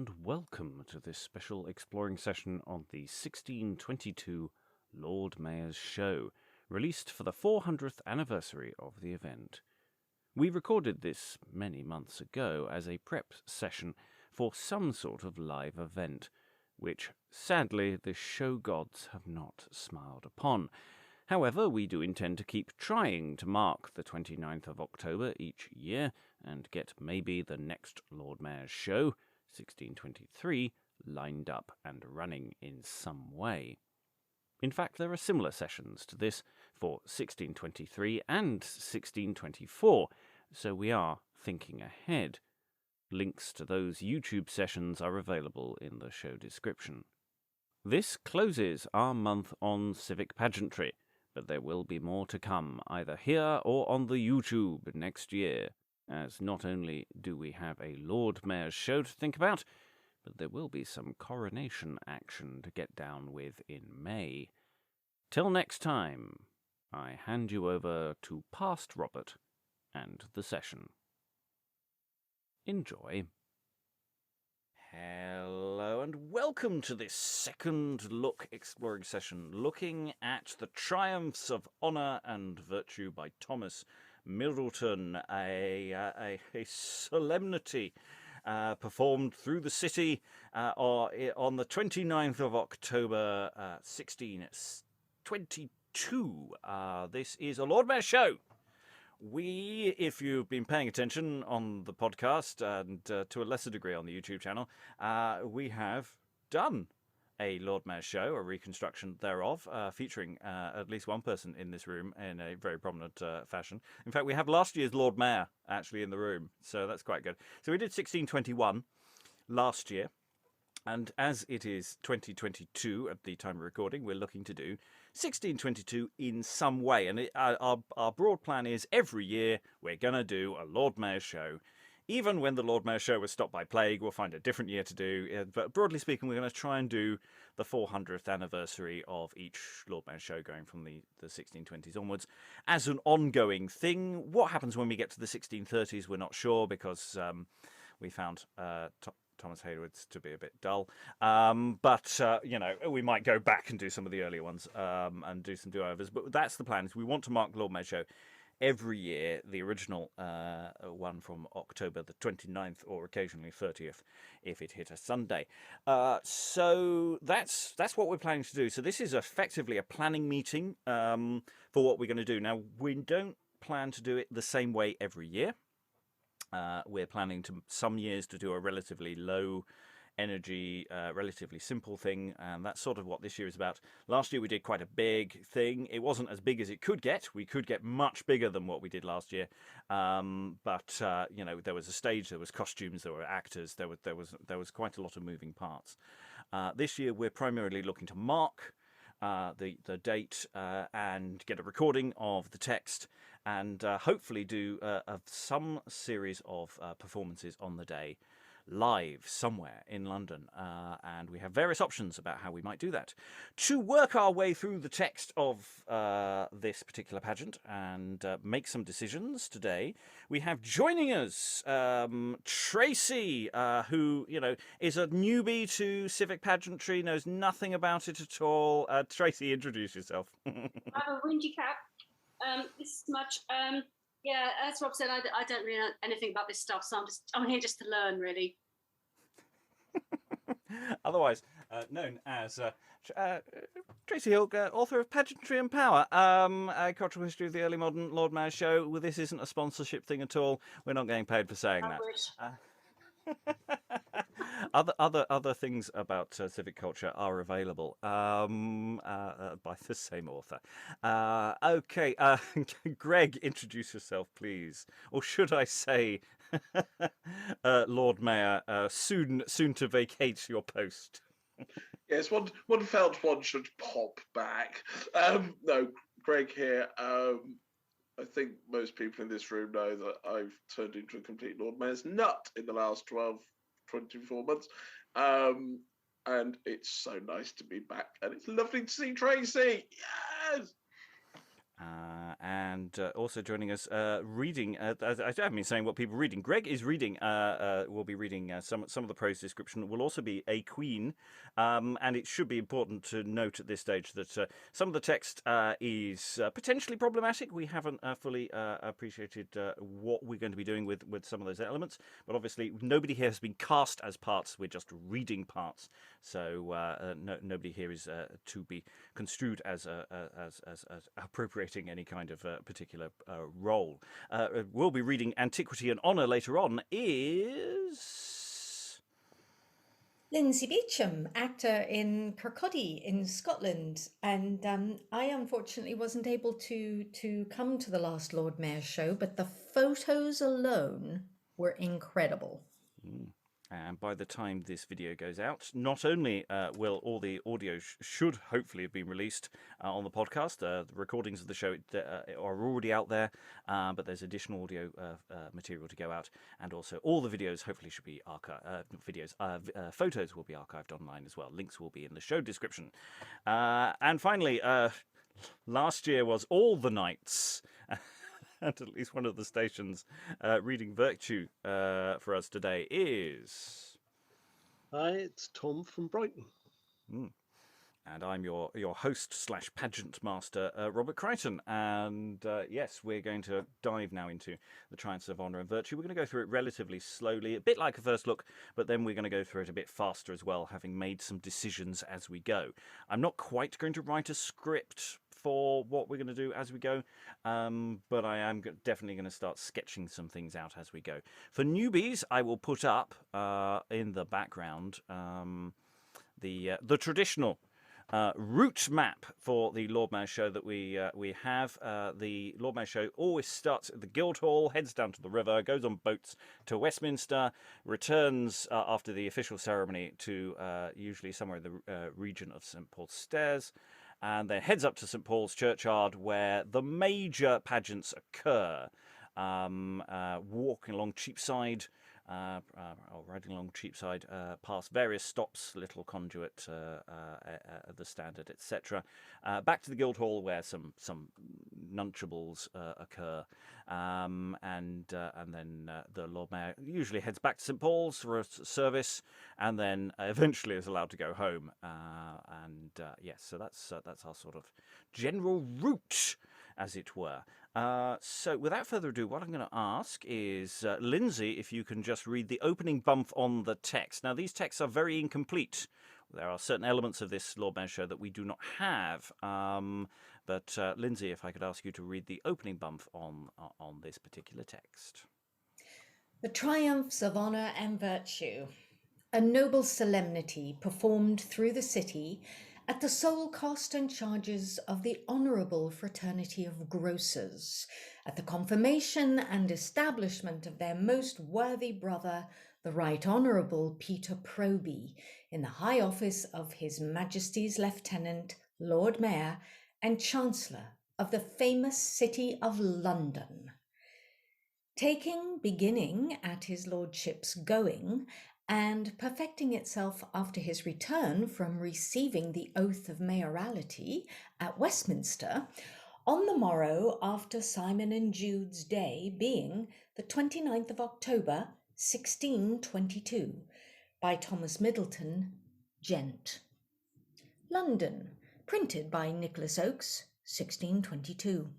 and welcome to this special exploring session on the 1622 Lord Mayor's Show, released for the 400th anniversary of the event. We recorded this many months ago as a prep session for some sort of live event, which, sadly, the show gods have not smiled upon. However, we do intend to keep trying to mark the 29th of October each year and get maybe the next Lord Mayor's Show, 1623, lined up and running in some way. In fact, there are similar sessions to this for 1623 and 1624, so we are thinking ahead. Links to those YouTube sessions are available in the show description. This closes our month on civic pageantry, but there will be more to come, either here or on the YouTube next year, as not only do we have a Lord Mayor's Show to think about, but there will be some coronation action to get down with in May. Till next time, I hand you over to past Robert and the session. Enjoy. Hello and welcome to this second look exploring session, looking at the triumphs of honour and virtue by Thomas Middleton, a solemnity performed through the city on the 29th of October 1622. This is a Lord Mayor's Show. We, if you've been paying attention on the podcast and to a lesser degree on the YouTube channel, we have done a Lord Mayor's Show, a reconstruction thereof, featuring at least one person in this room in a very prominent fashion. In fact, we have last year's Lord Mayor actually in the room, so that's quite good. So we did 1621 last year. And as it is 2022 at the time of recording, we're looking to do 1622 in some way. And our broad plan is every year we're going to do a Lord Mayor's Show. Even when the Lord Mayor's Show was stopped by plague, we'll find a different year to do. But broadly speaking, we're going to try and do the 400th anniversary of each Lord Mayor's Show going from the 1620s onwards as an ongoing thing. What happens when we get to the 1630s, we're not sure, because we found Thomas Hayward's to be a bit dull, but we might go back and do some of the earlier ones and do some do-overs. But that's the plan. Is we want to mark Lord Mayor's Show every year. The original one from October the 29th, or occasionally 30th, if it hit a Sunday. So that's what we're planning to do. So this is effectively a planning meeting for what we're going to do. Now, we don't plan to do it the same way every year. We're planning to some years to do a relatively low energy, relatively simple thing, and that's sort of what this year is about. Last year we did quite a big thing. It wasn't as big as it could get. We could get much bigger than what we did last year, but there was a stage, there was costumes, there were actors, there was quite a lot of moving parts. This year we're primarily looking to mark the date and get a recording of the text, and hopefully do some series of performances on the day live somewhere in London, and we have various options about how we might do that. To work our way through the text of this particular pageant and make some decisions today, we have joining us Tracey, who is a newbie to civic pageantry, knows nothing about it at all. Tracey, introduce yourself. I'm a windy cap. This much. Yeah, as Rob said, I don't really know anything about this stuff, so I'm here just to learn, really. Otherwise known as Tracey Hill, author of Pageantry and Power, a cultural history of the early modern Lord Mayor's Show. Well, this isn't a sponsorship thing at all. We're not getting paid for saying that. Other things about civic culture are available by the same author. Okay, Greg, introduce yourself, please. Or should I say, Lord Mayor, soon to vacate your post. Yes, one felt one should pop back. No, Greg here. I think most people in this room know that I've turned into a complete Lord Mayor's nut in the last 24 months. And it's so nice to be back. And it's lovely to see Tracey. Yes! And also joining us, reading. I haven't been saying what people are reading. Greg is reading. Will be reading some of the prose description. Will also be a queen, and it should be important to note at this stage that some of the text is potentially problematic. We haven't fully appreciated what we're going to be doing with some of those elements. But obviously, nobody here has been cast as parts. We're just reading parts, so nobody here is to be construed as appropriating any kind of particular role. We'll be reading Antiquity and Honour later on. Is Lynsey Beauchamp, actor in Kirkcaldy in Scotland, and I unfortunately wasn't able to come to the last Lord Mayor's show, but the photos alone were incredible. And by the time this video goes out, not only will all the audio should hopefully have been released on the podcast, the recordings of the show are already out there, but there's additional audio material to go out, and also all the videos hopefully should be photos will be archived online as well. Links will be in the show description. And finally, last year was all the nights. And at least one of the stations reading Virtue for us today is... Hi, it's Tom from Brighton. And I'm your host / pageant master, Robert Crighton. And yes, we're going to dive now into the Triumphs of Honour and Virtue. We're going to go through it relatively slowly, a bit like a first look, but then we're going to go through it a bit faster as well, having made some decisions as we go. I'm not quite going to write a script for what we're going to do as we go, but I am definitely going to start sketching some things out as we go. For newbies, I will put up in the background the traditional route map for the Lord Mayor's show that we have. The Lord Mayor's show always starts at the Guildhall, heads down to the river, goes on boats to Westminster, returns after the official ceremony to usually somewhere in the region of St Paul's Stairs, and then heads up to St Paul's Churchyard where the major pageants occur. Walking along Cheapside, or riding along Cheapside, past various stops, Little Conduit, the Standard, etc. Back to the Guildhall where some nunchables occur, and then the Lord Mayor usually heads back to St Paul's for a service, and then eventually is allowed to go home. Yes, so that's our sort of general route, as it were. So without further ado, what I'm going to ask is, Lynsey, if you can just read the opening bump on the text. Now, these texts are very incomplete. There are certain elements of this Lord Mayor's show that we do not have. But Lynsey, if I could ask you to read the opening bump on this particular text. The Triumphs of Honour and Virtue. A noble solemnity performed through the city at the sole cost and charges of the Honourable Fraternity of Grocers, at the confirmation and establishment of their most worthy brother, the Right Honourable Peter Proby, in the high office of His Majesty's Lieutenant, Lord Mayor, and Chancellor of the famous city of London. Taking beginning at his lordship's going, and perfecting itself after his return from receiving the oath of mayoralty at Westminster, on the morrow after Simon and Jude's Day, being the 29th of October, 1622, by Thomas Middleton, Gent. London, printed by Nicholas Oakes, 1622.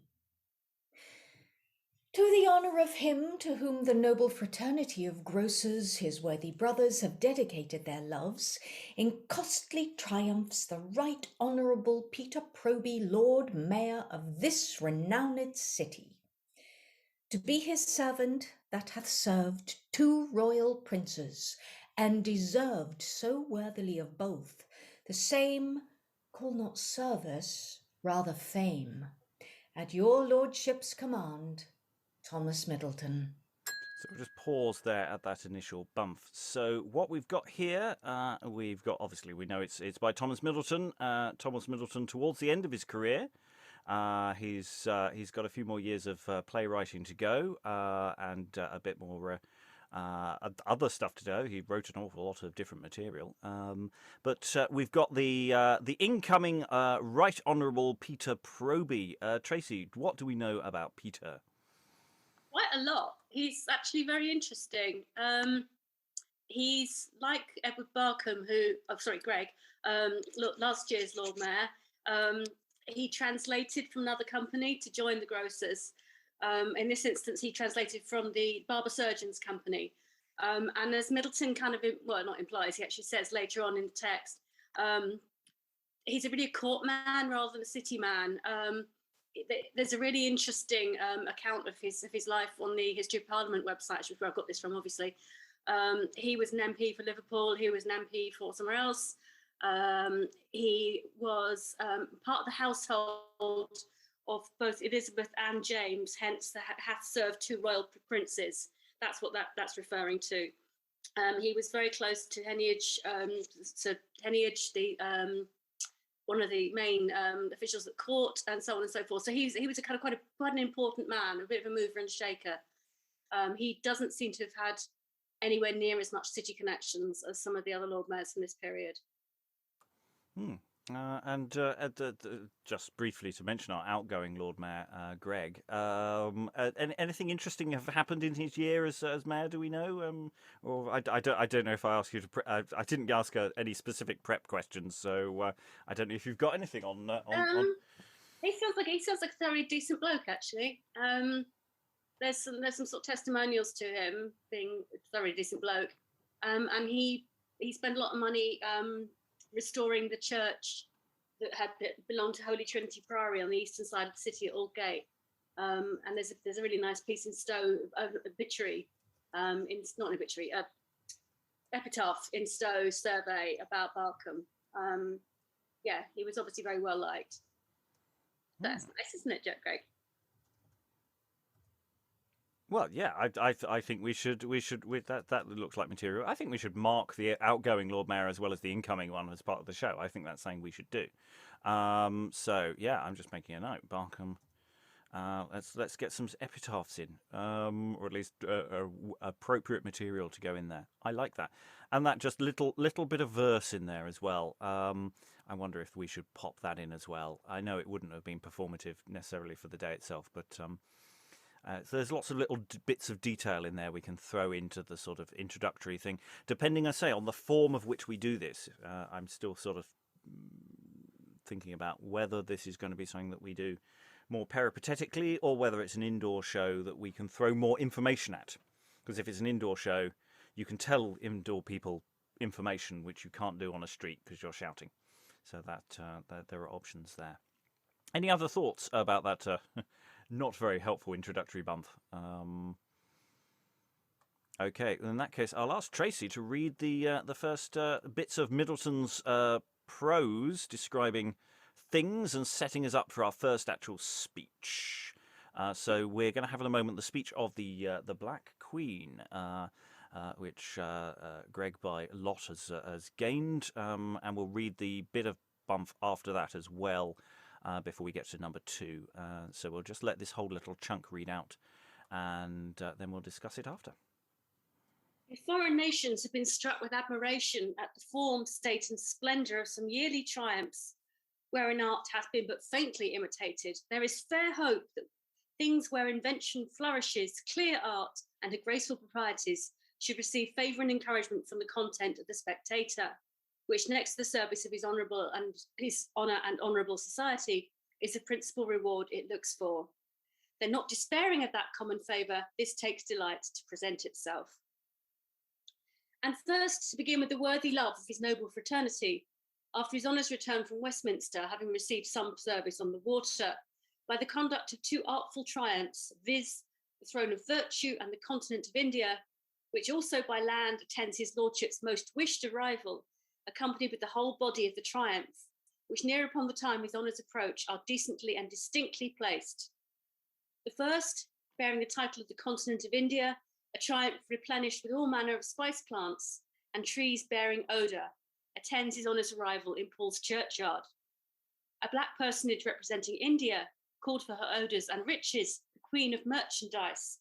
To the honour of him to whom the noble fraternity of grocers, his worthy brothers, have dedicated their loves, in costly triumphs the Right Honourable Peter Proby, Lord Mayor of this renowned city. To be his servant that hath served two royal princes, and deserved so worthily of both, the same, call not service, rather fame, at your lordship's command, Thomas Middleton. So we'll just pause there at that initial bump. So what we've got here, obviously we know it's by Thomas Middleton. Thomas Middleton towards the end of his career. He's got a few more years of playwriting to go, and a bit more other stuff to do. He wrote an awful lot of different material. But we've got the incoming Right Honourable Peter Proby. Tracey, what do we know about Peter? Quite a lot. He's actually very interesting. He's like Edward Barkham, Greg, last year's Lord Mayor. He translated from another company to join the grocers. In this instance, he translated from the Barber Surgeons Company. And as Middleton not implies, he actually says later on in the text, he's really a court man rather than a city man. There's a really interesting account of his life on the History of Parliament website, which is where I got this from, obviously. He was an MP for Liverpool. He was an MP for somewhere else. He was part of the household of both Elizabeth and James, hence hath served two royal princes. That's what that's referring to. He was very close to Heneage, the one of the main officials at court, and so on and so forth. So he was a quite an important man, a bit of a mover and shaker. He doesn't seem to have had anywhere near as much city connections as some of the other Lord Mayors from this period. Just briefly to mention our outgoing Lord Mayor, Greg, anything interesting have happened in his year as mayor? Do we know? Or I don't know if I asked you to. I didn't ask any specific prep questions, so I don't know if you've got anything on. He sounds like a very decent bloke, actually. There's some sort of testimonials to him being a very decent bloke, and he spent a lot of money restoring the church that belonged to Holy Trinity Priory on the eastern side of the city at Aldgate. And there's a really nice piece in Stowe, obituary, epitaph in Stowe survey about Barkham. He was obviously very well liked. That's nice, isn't it, Greg? Well, yeah, I think we should with that looks like material. I think we should mark the outgoing Lord Mayor as well as the incoming one as part of the show. I think that's something we should do. So yeah, I'm just making a note. Barkham. Let's get some epitaphs in, or at least appropriate material to go in there. I like that, and that just little bit of verse in there as well. I wonder if we should pop that in as well. I know it wouldn't have been performative necessarily for the day itself, but. So there's lots of little bits of detail in there we can throw into the sort of introductory thing, depending, I say, on the form of which we do this. I'm still sort of thinking about whether this is going to be something that we do more peripatetically or whether it's an indoor show that we can throw more information at. Because if it's an indoor show, you can tell indoor people information which you can't do on a street because you're shouting. So that there are options there. Any other thoughts about that not very helpful introductory bump? Okay, in that case, I'll ask Tracey to read the first bits of Middleton's prose describing things and setting us up for our first actual speech. So we're going to have in a moment the speech of the Black Queen, which Greg by lot has gained, and we'll read the bit of bump after that as well. Before we get to number 2. So we'll just let this whole little chunk read out, and then we'll discuss it after. Foreign nations have been struck with admiration at the form, state and splendour of some yearly triumphs, wherein art hath been but faintly imitated. There is fair hope that things where invention flourishes, clear art, and a graceful proprieties should receive favour and encouragement from the content of the Spectator, which next to the service of his honour and honourable society is the principal reward it looks for. Then not despairing of that common favour, this takes delight to present itself. And first, to begin with the worthy love of his noble fraternity, after his honour's return from Westminster, having received some service on the water, by the conduct of 2 artful triumphs, viz. The throne of virtue and the continent of India, which also by land attends his lordship's most wished arrival, accompanied with the whole body of the triumph, which near upon the time his honour's approach are decently and distinctly placed. The first, bearing the title of the continent of India, a triumph replenished with all manner of spice plants and trees bearing odour, attends his honour's arrival in Paul's churchyard. A black personage representing India, called for her odours and riches, the queen of merchandise,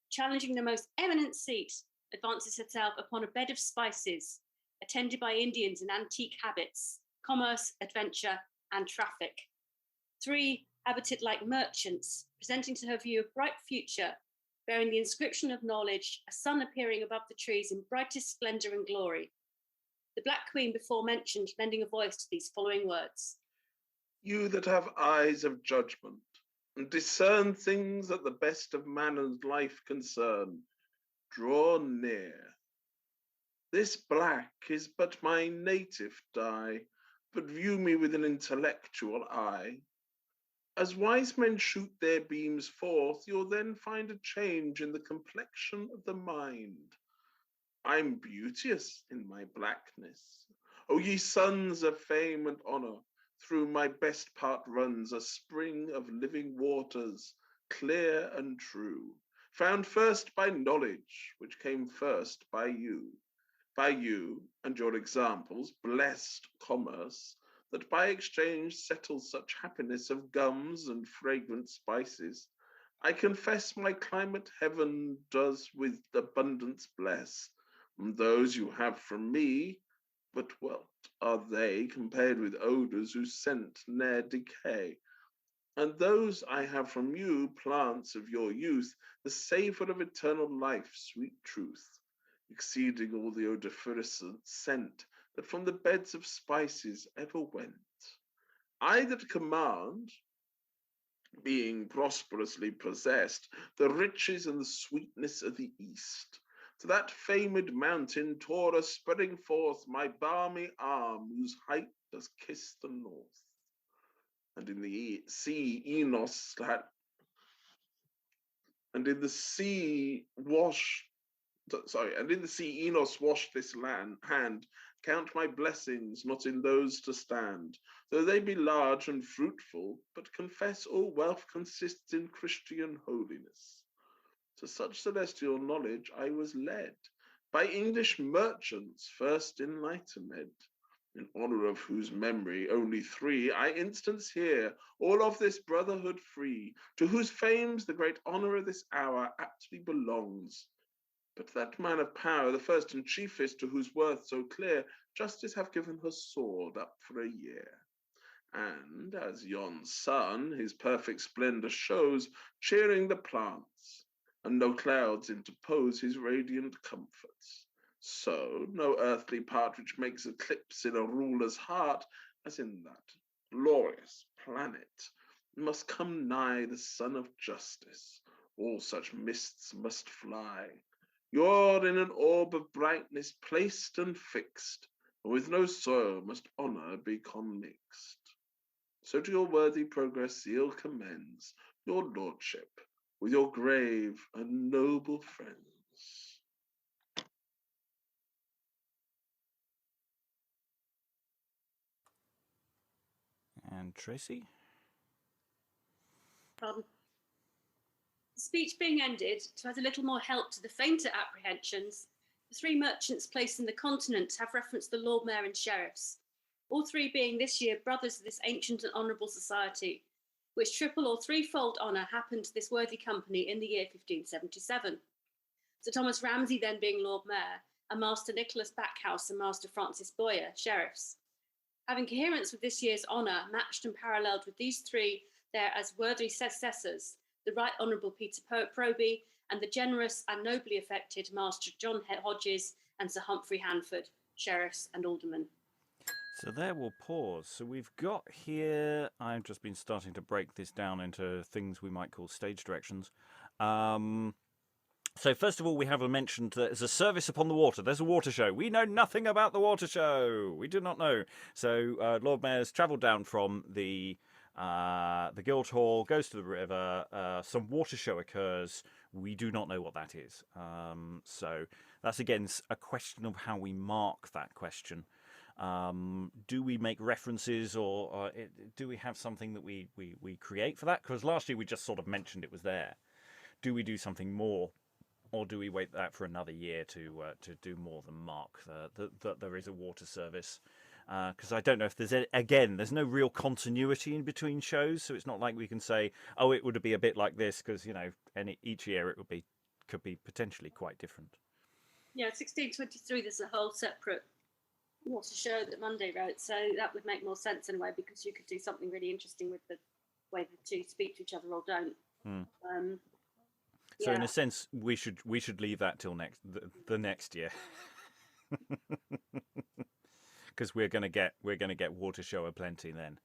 challenging the most eminent seat, advances herself upon a bed of spices, attended by Indians in antique habits, commerce, adventure, and traffic. 3 habited like merchants, presenting to her view a bright future, bearing the inscription of knowledge, a sun appearing above the trees in brightest splendour and glory. The Black Queen before mentioned lending a voice to these following words. You that have eyes of judgment, and discern things that the best of man and life concern, draw near. This black is but my native dye, but view me with an intellectual eye. As wise men shoot their beams forth, you'll then find a change in the complexion of the mind. I'm beauteous in my blackness. O ye sons of fame and honour, through my best part runs a spring of living waters, clear and true, found first by knowledge, which came first by you and your examples, blessed commerce, that by exchange settles such happiness of gums and fragrant spices. I confess my climate heaven does with abundance bless, and those you have from me, but what are they compared with odours whose scent ne'er decay? And those I have from you, plants of your youth, the savour of eternal life, sweet truth, exceeding all the odoriferous scent that from the beds of spices ever went. I that command, being prosperously possessed, the riches and the sweetness of the East, to that famed mountain Taurus spreading forth my balmy arm, whose height does kiss the north. And in the sea Enos had, and in the sea Enos washed this hand, count my blessings not in those to stand, though they be large and fruitful, but confess all wealth consists in Christian holiness. To such celestial knowledge I was led, by English merchants first enlightened, in honour of whose memory only 3 I instance here, all of this brotherhood free, to whose fames the great honour of this hour aptly belongs. But that man of power, the first and chiefest, to whose worth so clear, justice have given her sword up for a year. And as yon sun his perfect splendour shows, cheering the plants, and no clouds interpose his radiant comforts, so no earthly part which makes eclipse in a ruler's heart, as in that glorious planet, must come nigh the sun of justice. All such mists must fly. You're in an orb of brightness placed and fixed, and with no soil must honour be commixed. So to your worthy progress zeal commends your lordship with your grave and noble friends. And Tracy? The speech being ended, to add a little more help to the fainter apprehensions, the 3 merchants placed in the continent have referenced the Lord Mayor and sheriffs, all 3 being this year brothers of this ancient and honourable society, which triple or threefold honour happened to this worthy company in the year 1577. Sir Thomas Ramsay then being Lord Mayor, and Master Nicholas Backhouse and Master Francis Boyer, sheriffs. Having coherence with this year's honour, matched and paralleled with these 3 there as worthy successors, the Right Honourable Peter Proby, and the generous and nobly affected Master John Hodges and Sir Humphrey Hanford, sheriffs and aldermen. So there we'll pause. So we've got here, I've just been starting to break this down into things we might call stage directions. So first of all, we have mentioned that there's a service upon the water. There's a water show. We know nothing about the water show. We do not know. So Lord Mayor's travelled down from the Guildhall, goes to the river. Some water show occurs. We do not know what that is. So that's, again, a question of how we mark that question. Do we make references, or do we have something that we create for that? Because last year we just sort of mentioned it was there. Do we do something more, or do we wait that for another year to do more than mark that there is a water service? Because I don't know if there's no real continuity in between shows, so it's not like we can say, oh, it would be a bit like this, because each year it could be potentially quite different. Yeah, 1623, there's a whole separate water show that Monday wrote, so that would make more sense in a way, because you could do something really interesting with the way the two speak to each other or don't. So in a sense, we should leave that till the next year, because we're gonna get water show aplenty then.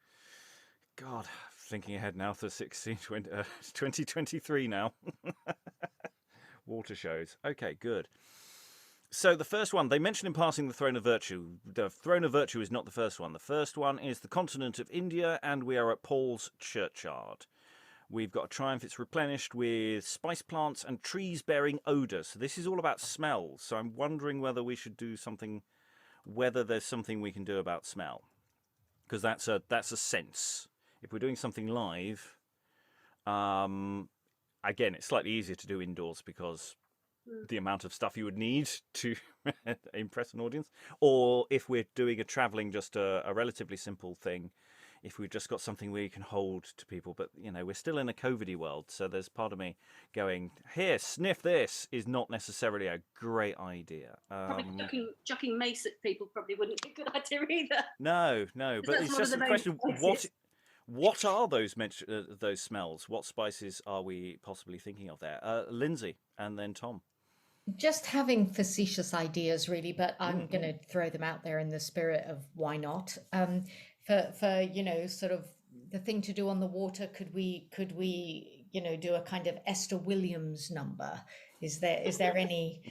God, thinking ahead now to 2023 now. Water shows. Okay, good. So the first one, they mentioned in passing the Throne of Virtue. The Throne of Virtue is not the first one. The first one is the continent of India, and we are at Paul's Churchyard. We've got a triumph. It's replenished with spice plants and trees bearing odour. So this is all about smells. So I'm wondering whether we should do something, whether there's something we can do about smell. Because that's a sense. If we're doing something live, again, it's slightly easier to do indoors because the amount of stuff you would need to impress an audience. Or if we're doing just a relatively simple thing, if we've just got something where you can hold to people. But, we're still in a COVID-y world, so there's part of me going, here, sniff this, is not necessarily a great idea. Probably chucking mace at people probably wouldn't be a good idea either. No, but it's just a question, what are those smells? What spices are we possibly thinking of there? Lynsey, and then Tom. Just having facetious ideas, really, but I'm going to throw them out there in the spirit of why not. For sort of the thing to do on the water, could we do a kind of Esther Williams number? Is there any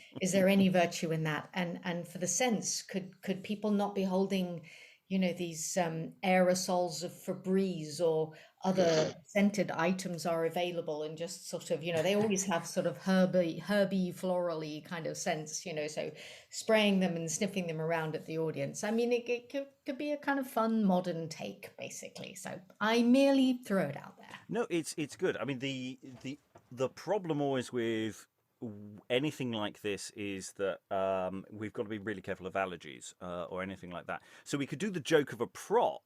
virtue in that? And for the sense, could people not be holding these aerosols of Febreze or other scented items are available, and just sort of, they always have sort of herby, florally kind of scents, so spraying them and sniffing them around at the audience. I mean, it could be a kind of fun modern take, basically. So I merely throw it out there. No, it's good. I mean, the problem always with anything like this is that we've got to be really careful of allergies or anything like that. So we could do the joke of a prop,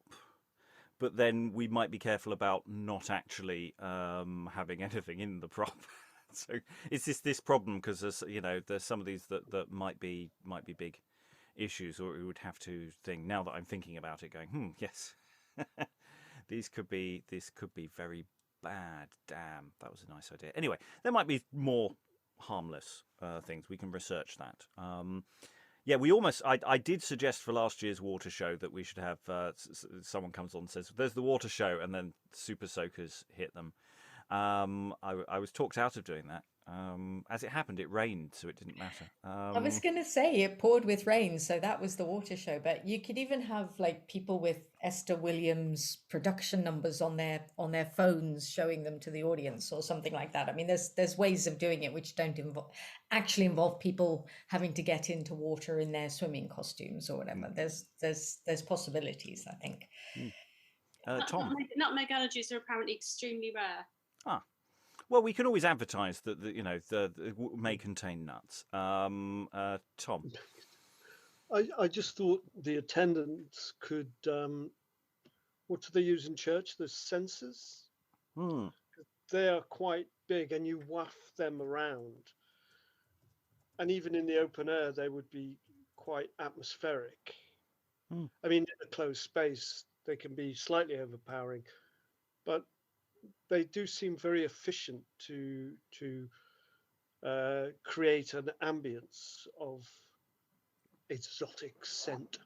but then we might be careful about not actually having anything in the prop. So it's this problem, because there's some of these that might be big issues, or we would have to think. Now that I'm thinking about it, going, yes, this could be very bad. Damn, that was a nice idea. Anyway, there might be more harmless things. We can research that. We almost, I did suggest for last year's water show that we should have someone comes on and says, there's the water show, and then super soakers hit them. I was talked out of doing that. As it happened, it rained, so it didn't matter. I was going to say it poured with rain, so that was the water show. But you could even have like people with Esther Williams production numbers on their phones, showing them to the audience or something like that. I mean, there's ways of doing it which don't actually involve people having to get into water in their swimming costumes or whatever. There's possibilities, I think. Tom, nutmeg allergies are apparently extremely rare. Well, we can always advertise that the may contain nuts. Tom, I just thought the attendants could. What do they use in church? The censers. They are quite big, and you waft them around. And even in the open air, they would be quite atmospheric. I mean, in a closed space, they can be slightly overpowering, but they do seem very efficient to create an ambience of exotic scent.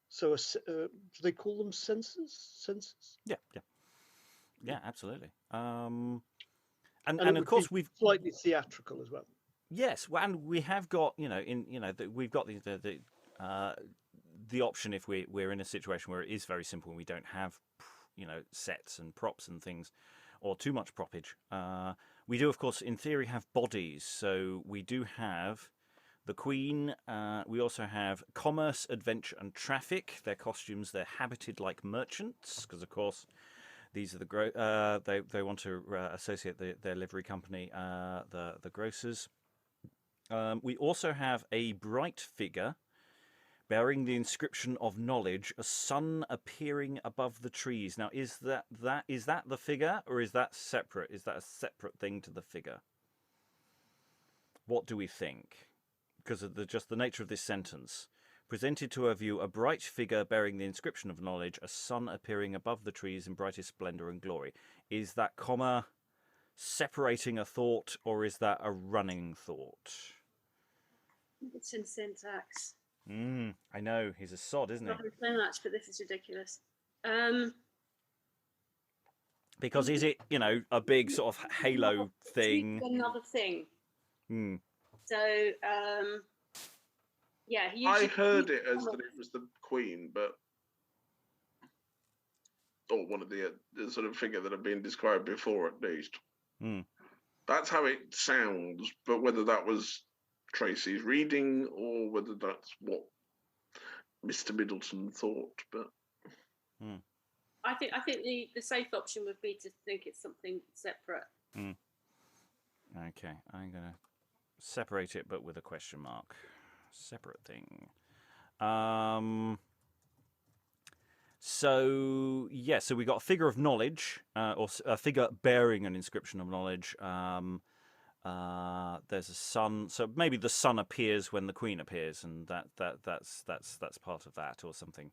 So do they call them sensors? Yeah, absolutely. And of course we've slightly theatrical as well. Yes, well, and we have got we've got the option if we're in a situation where it is very simple and we don't have sets and props and things, or too much proppage. We do, of course, in theory, have bodies. So we do have the Queen. We also have commerce, adventure, and traffic. Their costumes, they're habited like merchants, because, of course, these are they want to associate their livery company, the grocers. We also have a bright figure bearing the inscription of knowledge, a sun appearing above the trees. Now, is that the figure, or is that separate? Is that a separate thing to the figure? What do we think? Because of just the nature of this sentence. Presented to her view a bright figure bearing the inscription of knowledge, a sun appearing above the trees in brightest splendour and glory. Is that comma separating a thought, or is that a running thought? It's in syntax. I know, he's a sod, isn't he? Not so much, but this is ridiculous. Because is it, a big sort of halo thing? Another thing. So, yeah. I heard it as that it was the Queen, or one of the sort of figure that had been described before, at least. That's how it sounds, but whether that was Tracey's reading or whether that's what Mr. Middleton thought, but I think the safe option would be to think it's something separate. Okay, I'm gonna separate it, but with a question mark. Separate thing. So we got a figure of knowledge, or a figure bearing an inscription of knowledge. There's a sun, so maybe the sun appears when the Queen appears, and that's part of that, or something.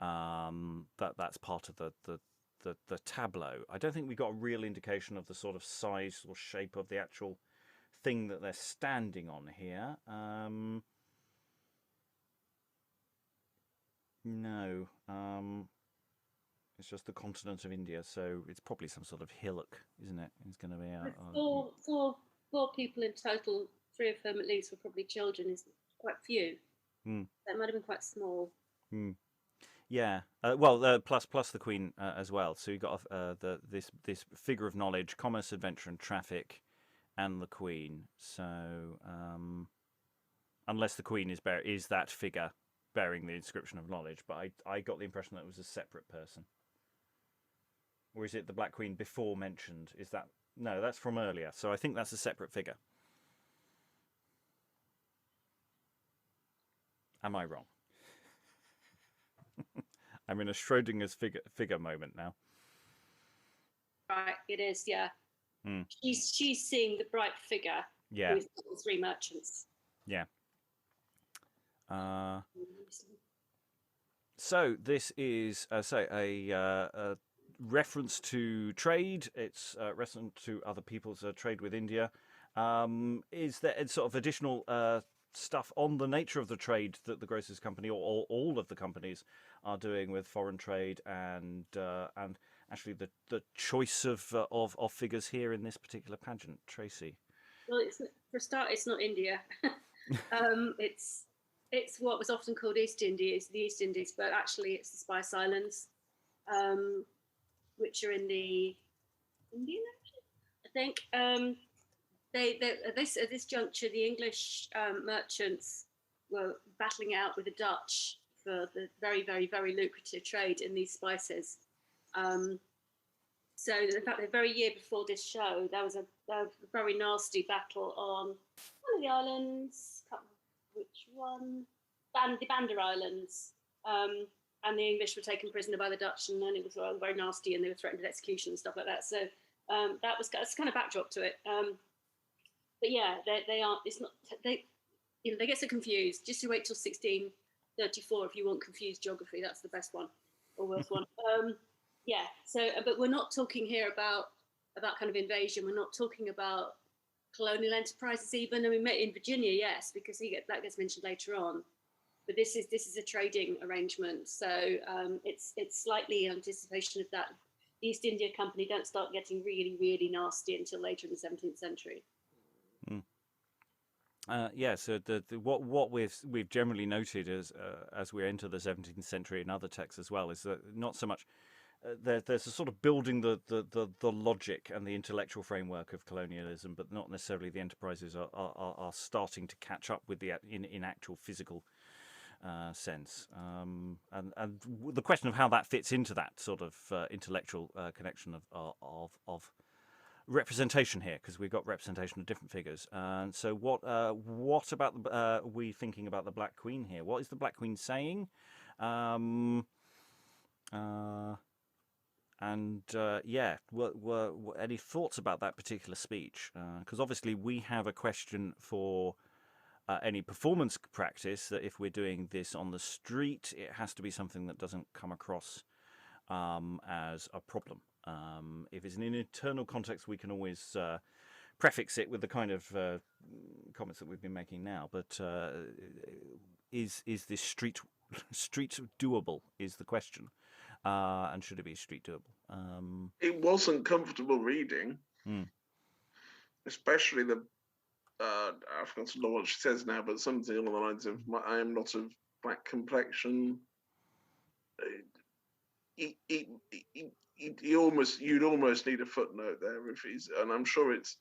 That's part of the tableau. I don't think we got a real indication of the sort of size or shape of the actual thing that they're standing on here. No. It's just the continent of India, so it's probably some sort of hillock, isn't it? It's going to be four people in total. 3 of them at least were probably children. Is quite few. That might have been quite small. Yeah. Plus the Queen as well. So you got this figure of knowledge, commerce, adventure, and traffic, and the Queen. So unless the Queen is that figure bearing the inscription of knowledge, but I got the impression that it was a separate person. Or is it the Black Queen before mentioned? No, that's from earlier. So I think that's a separate figure. Am I wrong? I'm in a Schrodinger's figure moment now. Right, it is, yeah. She's seeing the bright figure. Yeah. With the 3 merchants. Yeah. So this is a reference to trade. It's a reference to other people's trade with India. Is there sort of additional stuff on the nature of the trade that the Grocers Company or all of the companies are doing with foreign trade, and actually the choice of figures here in this particular pageant, Tracey? Well, for a start, it's not India. It's what was often called East India, it's the East Indies, but actually it's the Spice Islands, which are in the Indian Ocean, I think. At this juncture, the English merchants were battling out with the Dutch for the very, very, very lucrative trade in these spices. So, in fact, the very year before this show, there was a very nasty battle on one of the islands. Can't remember which one? The Banda Islands. And the English were taken prisoner by the Dutch, and then it was very nasty, and they were threatened with execution and stuff like that. So that's kind of backdrop to it. But yeah, they aren't. It's not. They get so confused. Just to wait till 1634 if you want confused geography. That's the best one or worst one. Yeah. So, but we're not talking here about kind of invasion. We're not talking about colonial enterprises even. I mean, in Virginia, yes, because that gets mentioned later on. But this is a trading arrangement, so it's slightly in anticipation of that. The East India Company don't start getting really, really nasty until later in the 17th century. So what we've generally noted as we enter the 17th century in other texts as well is that not so much there's a sort of building the logic and the intellectual framework of colonialism, but not necessarily the enterprises are starting to catch up with in actual physical sense, and the question of how that fits into that sort of intellectual connection of representation here, because we've got representation of different figures. And so what about we thinking about the Black Queen here? What is the Black Queen saying? And yeah, were any thoughts about that particular speech? Because obviously we have a question for any performance practice that if we're doing this on the street, it has to be something that doesn't come across as a problem. If it's in an internal context, we can always prefix it with the kind of comments that we've been making now. But is this street doable? Is the question, and should it be street doable? It wasn't comfortable reading, especially the. I've forgotten what she says now, but something along the lines of "I am not of black complexion." You'd almost need a footnote there if he's, and I'm sure it's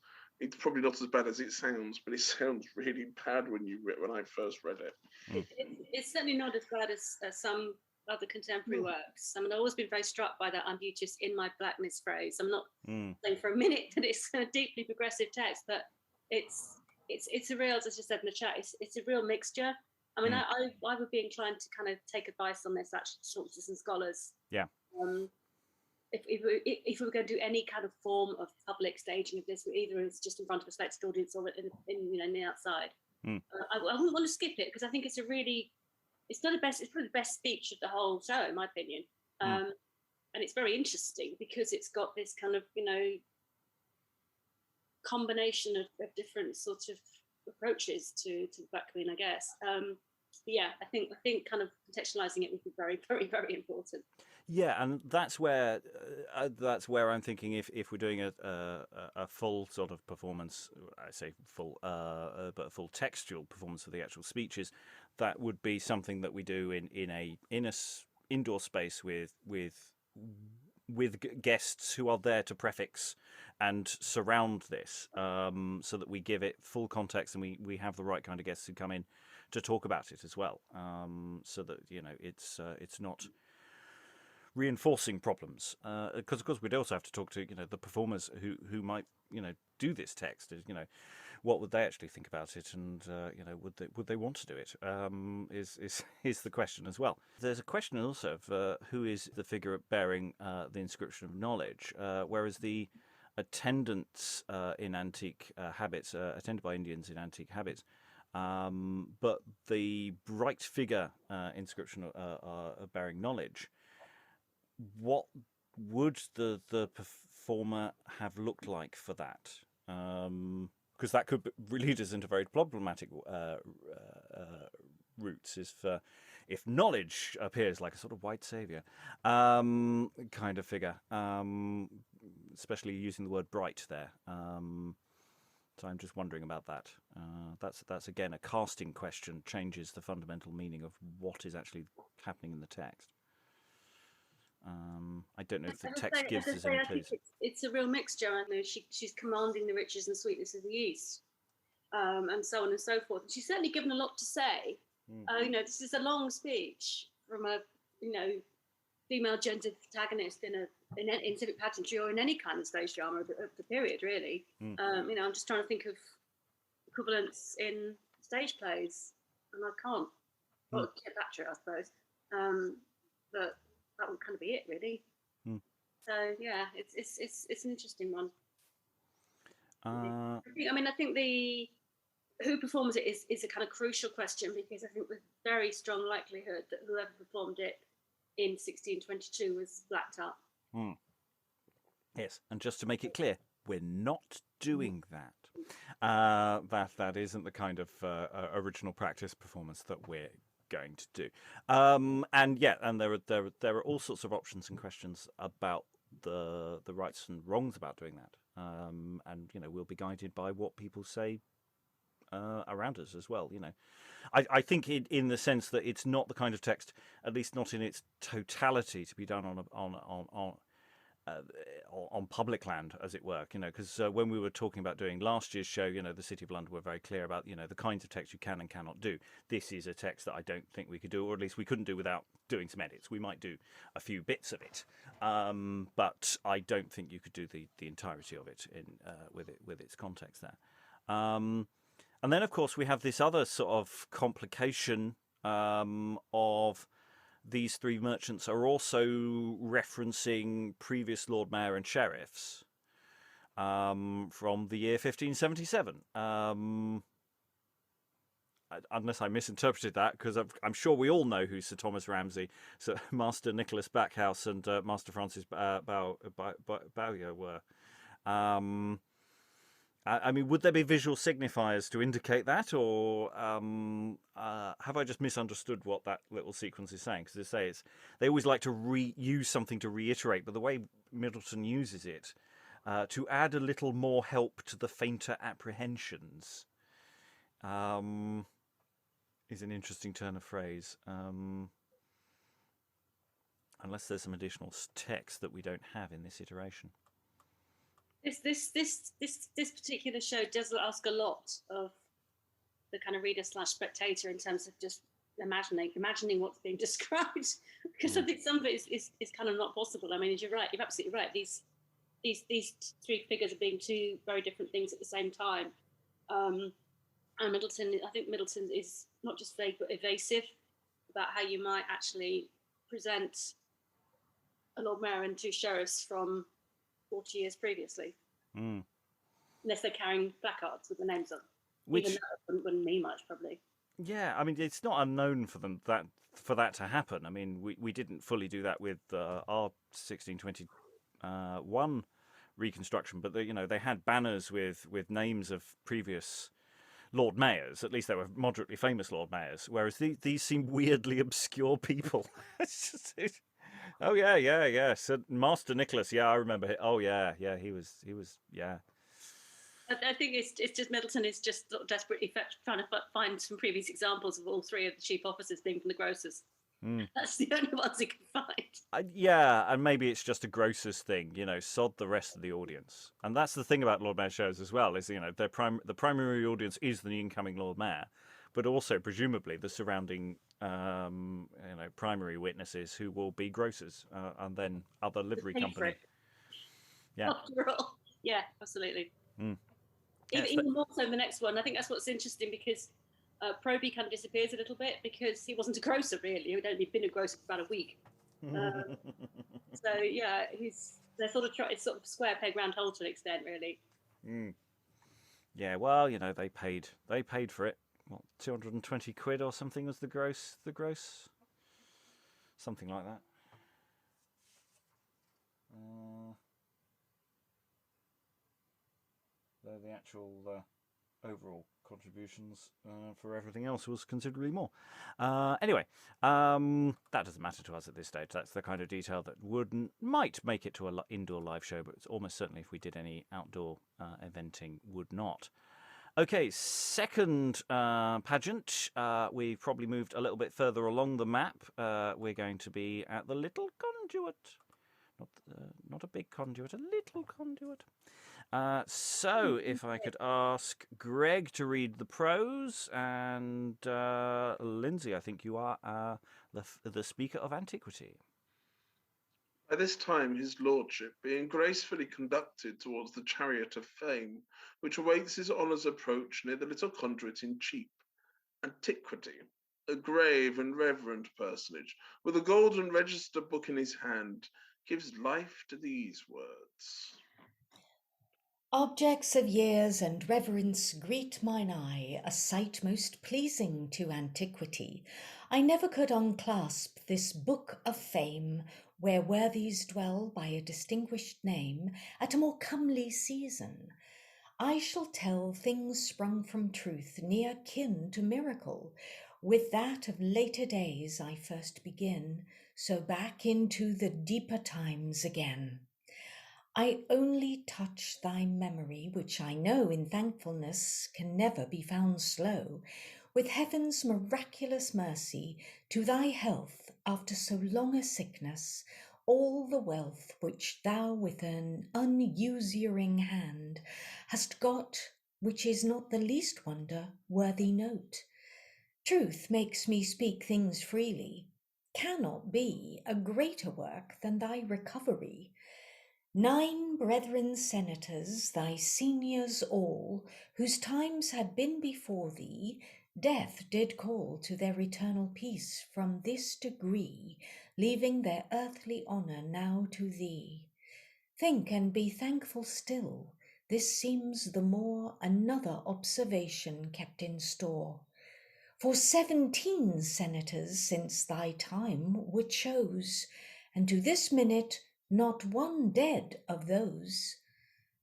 probably not as bad as it sounds, but it sounds really bad when I first read it. It's certainly not as bad as some other contemporary works. I mean, I've always been very struck by that "I'm beauteous in my blackness" phrase. I'm not saying for a minute that it's a deeply progressive text, but it's a real, as I just said in the chat, it's a real mixture. I mean, I would be inclined to kind of take advice on this, actually, sources and scholars. Yeah. If we were going to do any kind of form of public staging of this, either it's just in front of a selected audience or in the outside, I wouldn't want to skip it, because I think it's probably the best speech of the whole show, in my opinion. And it's very interesting because it's got this kind of, combination of different sorts of approaches to the Black Queen, I guess. Yeah, I think kind of contextualizing it would be very, very, very important. Yeah, and that's where I'm thinking if we're doing a full sort of performance, I say full, but a full textual performance of the actual speeches, that would be something that we do in a indoor space with guests who are there to prefix and surround this, so that we give it full context and we have the right kind of guests who come in to talk about it as well, so that it's not reinforcing problems, because of course we'd also have to talk to the performers who might do this text. What would they actually think about it, and would they want to do it? Is the question as well. There's a question also of who is the figure bearing the inscription of knowledge, whereas the attendants in antique habits, attended by Indians in antique habits, but the bright figure inscription bearing knowledge. What would the performer have looked like for that? Because that could lead us into very problematic routes if knowledge appears like a sort of white saviour kind of figure, especially using the word bright there. So I'm just wondering about that. That's again a casting question, changes the fundamental meaning of what is actually happening in the text. I don't know if the text gives us any clues. It's a real mixture. I know she's commanding the riches and sweetness of the East, and so on and so forth. And she's certainly given a lot to say. This is a long speech from a female gendered protagonist in civic pageantry or in any kind of stage drama of the period, really. I'm just trying to think of equivalents in stage plays, and I can't. Well, get back to it, I suppose. But that would kind of be it, really. So yeah, it's an interesting one. I think the who performs it is a kind of crucial question, because I think with very strong likelihood that whoever performed it in 1622 was blacked up. Yes, and just to make it clear, we're not doing that. That isn't the kind of original practice performance that we're going to do. And there are all sorts of options and questions about the rights and wrongs about doing that. And we'll be guided by what people say around us as well. I think in the sense that it's not the kind of text, at least not in its totality, to be done on public land, as it were. Because when we were talking about doing last year's show, the City of London were very clear about the kinds of text you can and cannot do. This is a text that I don't think we could do, or at least we couldn't do without doing some edits. We might do a few bits of it, but I don't think you could do the entirety of it with its context there. And then, of course, we have this other sort of complication of these three merchants are also referencing previous Lord Mayor and sheriffs from the year 1577. Unless I misinterpreted that, because I'm sure we all know who Sir Thomas Ramsay, Sir Master Nicholas Backhouse, and Master Francis Bowyer were. I mean, would there be visual signifiers to indicate that, or have I just misunderstood what that little sequence is saying? Because they say they always like to use something to reiterate, but the way Middleton uses it, to add a little more help to the fainter apprehensions, is an interesting turn of phrase. Unless there's some additional text that we don't have in this iteration. This particular show does ask a lot of the kind of reader/spectator in terms of just imagining what's being described, because I think some of it is kind of not possible. I mean, you're right. You're absolutely right. These three figures are being two very different things at the same time. And Middleton, I think Middleton is not just vague but evasive about how you might actually present a Lord Mayor and two sheriffs from 40 years previously, unless they're carrying placards with the names on. Which even that wouldn't mean much, probably. Yeah, I mean, it's not unknown for them for that to happen. I mean, we didn't fully do that with our 1621 reconstruction, but they had banners with names of previous Lord Mayors. At least they were moderately famous Lord Mayors, whereas these seem weirdly obscure people. Oh yeah. So Master Nicholas, yeah, I remember him. Oh yeah, he was, yeah. I think it's just Middleton is just sort of desperately trying to find some previous examples of all three of the chief officers being from the grocers. That's the only ones he can find. Yeah, and maybe it's just a grocer's thing, sod the rest of the audience. And that's the thing about Lord Mayor shows as well, is, the primary audience is the incoming Lord Mayor, but also presumably the surrounding primary witnesses who will be grocers and then other livery company. Yeah. After all. Yeah, absolutely. Even more so in the next one. I think that's what's interesting, because Proby kind of disappears a little bit because he wasn't a grocer, really. He'd only been a grocer for about a week. So yeah, they're sort of it's sort of square peg round hole to an extent, really. Yeah, well, they paid for it. What, 220 quid or something was the gross, something like that. The actual overall contributions for everything else was considerably more. Anyway, that doesn't matter to us at this stage. That's the kind of detail that might make it to an indoor live show, but it's almost certainly, if we did any outdoor eventing, would not. Okay, second pageant. We've probably moved a little bit further along the map. We're going to be at the Little Conduit. Not a big conduit, a little conduit. So, if I could ask Greg to read the prose, and Lynsey, I think you are the speaker of antiquity. By this time, his lordship, being gracefully conducted towards the chariot of fame, which awaits his honour's approach near the little conduit in cheap antiquity, a grave and reverend personage, with a golden register book in his hand, gives life to these words. Objects of years and reverence greet mine eye, a sight most pleasing to antiquity. I never could unclasp this book of fame, where worthies dwell by a distinguished name, at a more comely season. I shall tell things sprung from truth, near kin to miracle. With that of later days I first begin, so back into the deeper times again. I only touch thy memory, which I know in thankfulness can never be found slow, with heaven's miraculous mercy, to thy health, after so long a sickness, all the wealth which thou with an unusuring hand hast got, which is not the least wonder, worthy note. Truth makes me speak things freely, cannot be a greater work than thy recovery. 9 brethren senators, thy seniors all, whose times had been before thee, Death did call to their eternal peace from this degree, leaving their earthly honour now to thee. Think and be thankful still, this seems the more another observation kept in store. For 17 senators since thy time were chose, and to this minute not one dead of those.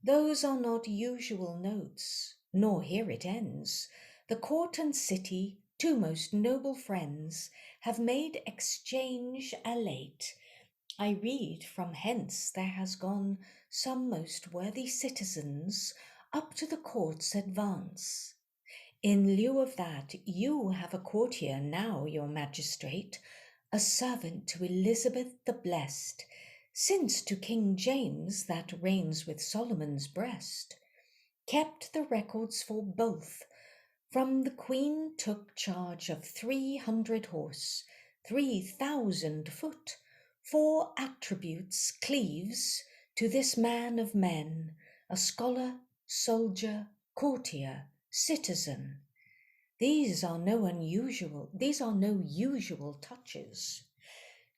Those are not usual notes, nor here it ends. The court and city, two most noble friends, have made exchange alate. I read from hence there has gone some most worthy citizens up to the court's advance. In lieu of that, you have a courtier now, your magistrate, a servant to Elizabeth the Blessed, since to King James that reigns with Solomon's breast, kept the records for both. From the Queen took charge of 300 horse, 3,000 foot, 4 attributes cleaves to this man of men, a scholar, soldier, courtier, citizen. These are no usual touches.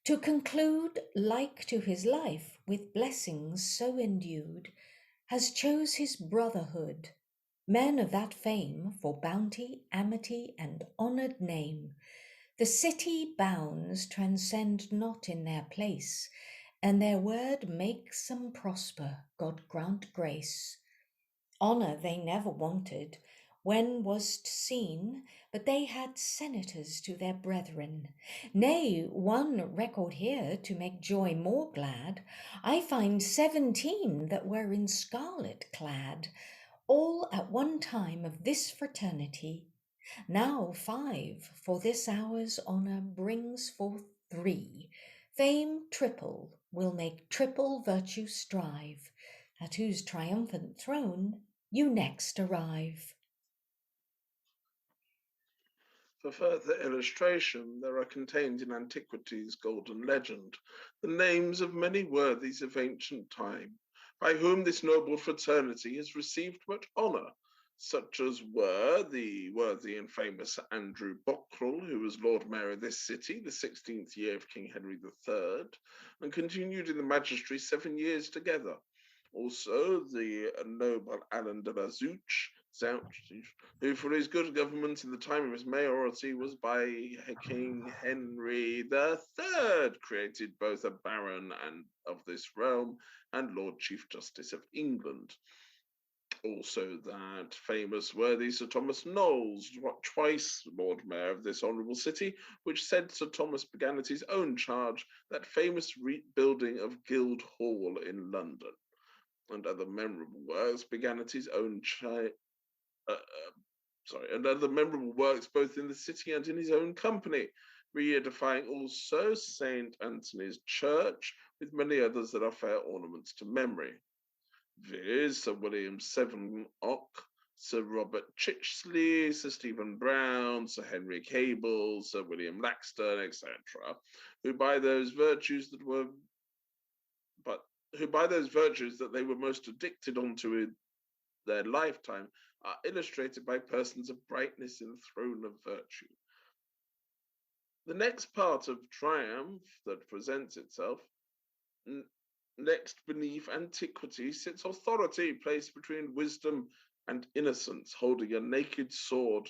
To conclude, like to his life, with blessings so endued, has chose his brotherhood, men of that fame for bounty, amity, and honoured name. The city bounds transcend not in their place, and their word makes them prosper, God grant grace. Honour they never wanted, when was't seen, but they had senators to their brethren. Nay, one record here to make joy more glad, I find 17 that were in scarlet clad, all at one time of this fraternity. Now 5, for this hour's honour brings forth 3. Fame triple will make triple virtue strive, at whose triumphant throne you next arrive. For further illustration, there are contained in antiquity's golden legend the names of many worthies of ancient time, by whom this noble fraternity has received much honour, such as were the worthy and famous Andrew Bockrell, who was Lord Mayor of this city the 16th year of King Henry III, and continued in the magistracy 7 years together. Also, the noble Alan de la Zouch, who for his good government in the time of his mayoralty was by King Henry III created both a baron and of this realm and Lord Chief Justice of England. Also that famous worthy Sir Thomas Knowles, twice Lord Mayor of this honourable city, which said Sir Thomas began at his own charge that famous rebuilding of Guildhall in London, and other memorable works began at his own and other memorable works both in the city and in his own company, re-edifying also St. Anthony's Church, with many others that are fair ornaments to memory, viz. Sir William Sevenock, Sir Robert Chichley, Sir Stephen Brown, Sir Henry Cable, Sir William Laxton, etc., who by those virtues that they were most addicted unto in their lifetime are illustrated by persons of brightness in the throne of virtue. The next part of triumph that presents itself, next beneath antiquity sits authority placed between wisdom and innocence, holding a naked sword,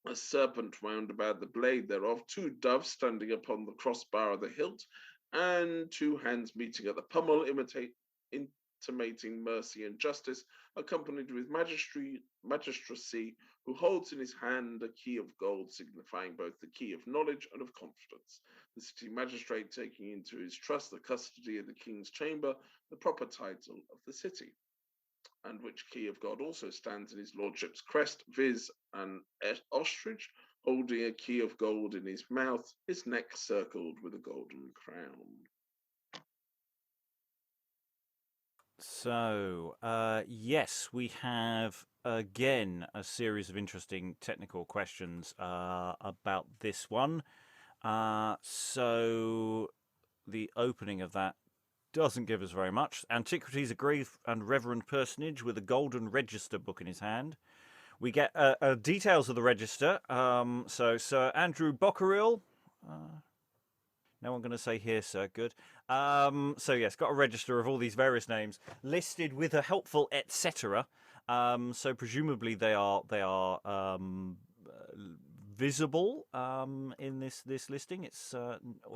a serpent wound about the blade thereof, 2 doves standing upon the crossbar of the hilt, and 2 hands meeting at the pommel, intimating mercy and justice, accompanied with magistracy, who holds in his hand a key of gold, signifying both the key of knowledge and of confidence. The city magistrate taking into his trust the custody of the king's chamber, the proper title of the city, and which key of God also stands in his lordship's crest, viz. An ostrich, holding a key of gold in his mouth, his neck circled with a golden crown. So, yes, we have again a series of interesting technical questions about this one. So, the opening of that doesn't give us very much. Antiquity's a grave and reverend personage with a golden register book in his hand, We get details of the register. So Sir Andrew Bockerill. No one going to say here, sir. Good. So yes, got a register of all these various names listed with a helpful etc. So presumably they are visible in this listing. It's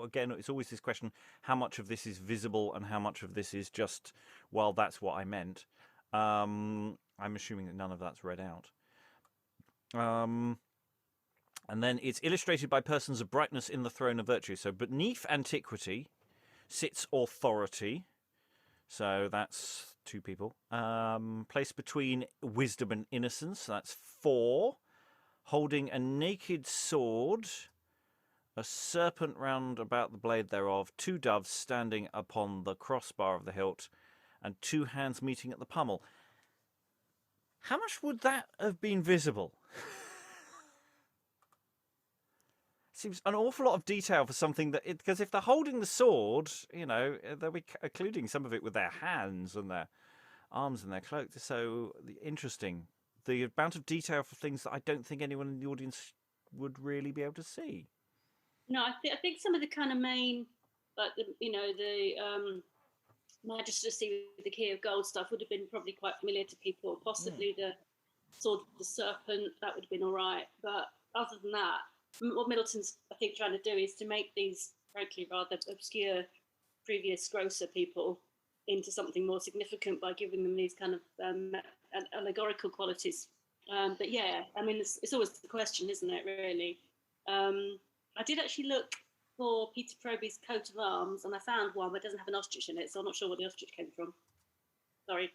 again, it's always this question: how much of this is visible and how much of this is just, well, that's what I meant. I'm assuming that none of that's read out. And then it's illustrated by persons of brightness in the throne of virtue. So beneath antiquity sits authority. So that's 2 people. Placed between wisdom and innocence. That's 4. Holding a naked sword, a serpent round about the blade thereof, 2 doves standing upon the crossbar of the hilt, and 2 hands meeting at the pommel. How much would that have been visible? Seems an awful lot of detail for something that... Because if they're holding the sword, they'll be occluding some of it with their hands and their arms and their cloak. So interesting. The amount of detail for things that I don't think anyone in the audience would really be able to see. No, I think some of the kind of main, like the magistracy with the key of gold stuff would have been probably quite familiar to people. Possibly the sword of the serpent, that would have been all right. But other than that, what Middleton's, I think, trying to do is to make these, frankly, rather obscure previous grosser people into something more significant by giving them these kind of allegorical qualities. But yeah, I mean, it's always the question, isn't it, really? I did actually look for Peter Proby's coat of arms, and I found one that doesn't have an ostrich in it, so I'm not sure where the ostrich came from. Sorry.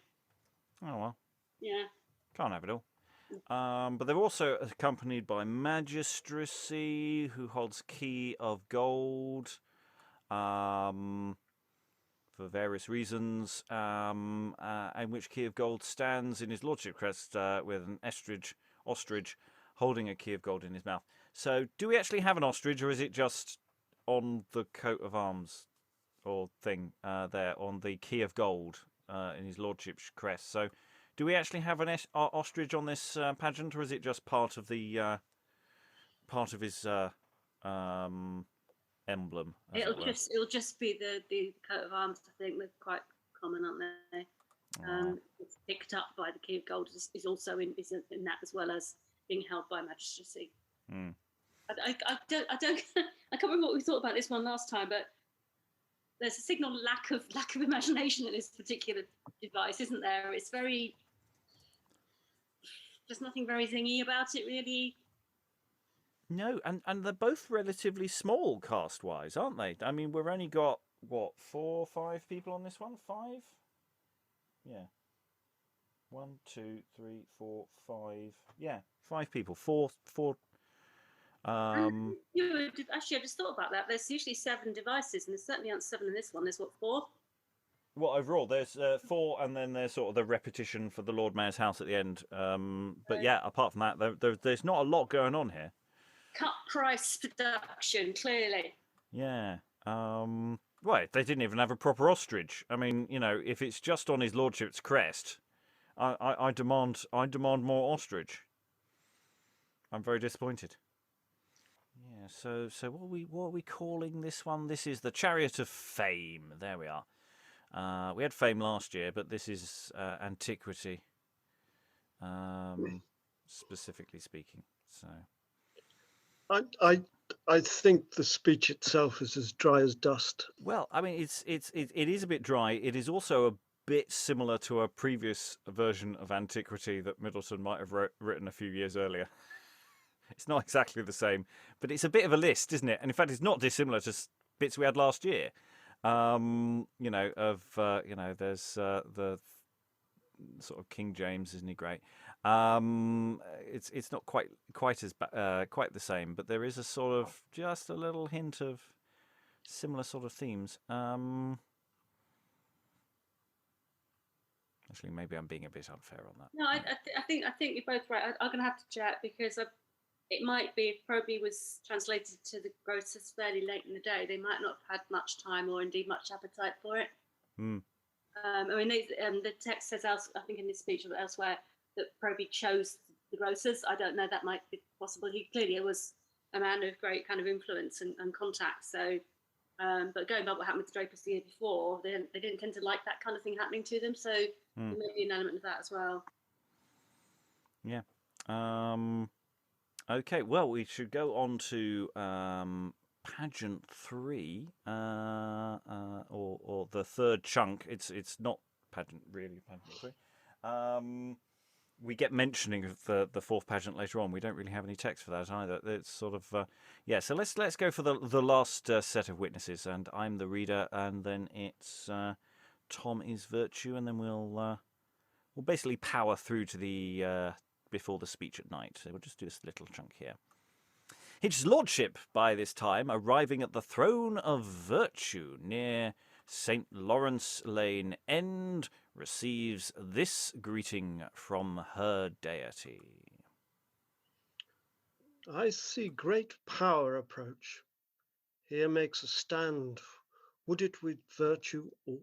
Oh, well. Yeah. Can't have it all. But they're also accompanied by magistracy, who holds key of gold for various reasons, in which key of gold stands in his lordship crest with an ostrich holding a key of gold in his mouth. So do we actually have an ostrich, or is it just on the coat of arms or thing there on the key of gold in his lordship's crest? So do we actually have an ostrich on this pageant, or is it just part of the part of his emblem? It'll just be the coat of arms. I think they're quite common, aren't they? It's picked up by the key of gold. Is also in that, as well as being held by magistracy. I don't I can't remember what we thought about this one last time, but there's a signal lack of imagination in this particular device, isn't there? It's very, there's nothing very thingy about it, really. No, and they're both relatively small cast-wise, aren't they? I mean, we've only got, 4 or 5 people on this one? 5? Yeah. 1, 2, 3, 4, 5. Yeah, 5 people. 4. Actually, I just thought about that. There's usually 7 devices, and there's certainly aren't 7 in this one. There's 4? Well, overall, there's 4, and then there's sort of the repetition for the Lord Mayor's house at the end. But yeah, apart from that, there's not a lot going on here. Cut price production, clearly. Yeah. Well, they didn't even have a proper ostrich. I mean, if it's just on his lordship's crest, I demand more ostrich. I'm very disappointed. Yeah. So what are we calling this one? This is the Chariot of Fame. There we are. We had Fame last year, but this is Antiquity, specifically speaking. So. I think the speech itself is as dry as dust. Well, I mean, it is a bit dry. It is also a bit similar to a previous version of Antiquity that Middleton might have written a few years earlier. It's not exactly the same, but it's a bit of a list, isn't it? And in fact, it's not dissimilar to bits we had last year. There's the sort of King James, isn't he great? It's not quite the same, but there is a sort of just a little hint of similar sort of themes. Actually, maybe I'm being a bit unfair on that. No, I think you're both right. I'm going to have to chat because it might be if Proby was translated to the grocers fairly late in the day, they might not have had much time or indeed much appetite for it. I mean, the text says, I think in this speech or elsewhere, that Proby chose the grocers. I don't know, that might be possible. He clearly was a man of great kind of influence and contact. So, but going by what happened with the Drapers the year before, they didn't tend to like that kind of thing happening to them. So there may be an element of that as well. Yeah. Okay. Well, we should go on to pageant 3, or the third chunk. It's not pageant really. Pageant 3. We get mentioning of the fourth pageant later on. We don't really have any text for that either. It's sort of yeah. So let's go for the last set of witnesses, and I'm the reader, and then it's Tom is virtue, and then we'll basically power through to the before the speech at night. So we'll just do this little chunk here. His lordship, by this time, arriving at the throne of virtue near St. Lawrence Lane End, receives this greeting from her deity. I see great power approach. Here makes a stand. Would it with virtue aught?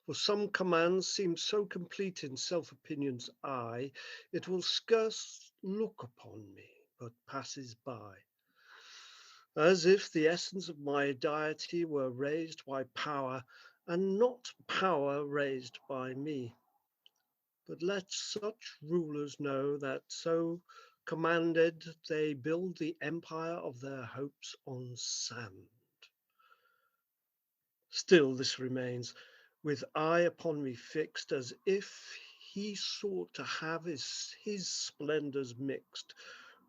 For some commands seem so complete in self-opinion's eye, it will scarce look upon me, but passes by. As if the essence of my deity were raised by power, and not power raised by me. But let such rulers know that so commanded they build the empire of their hopes on sand. Still this remains, with eye upon me fixed, as if he sought to have his splendors mixed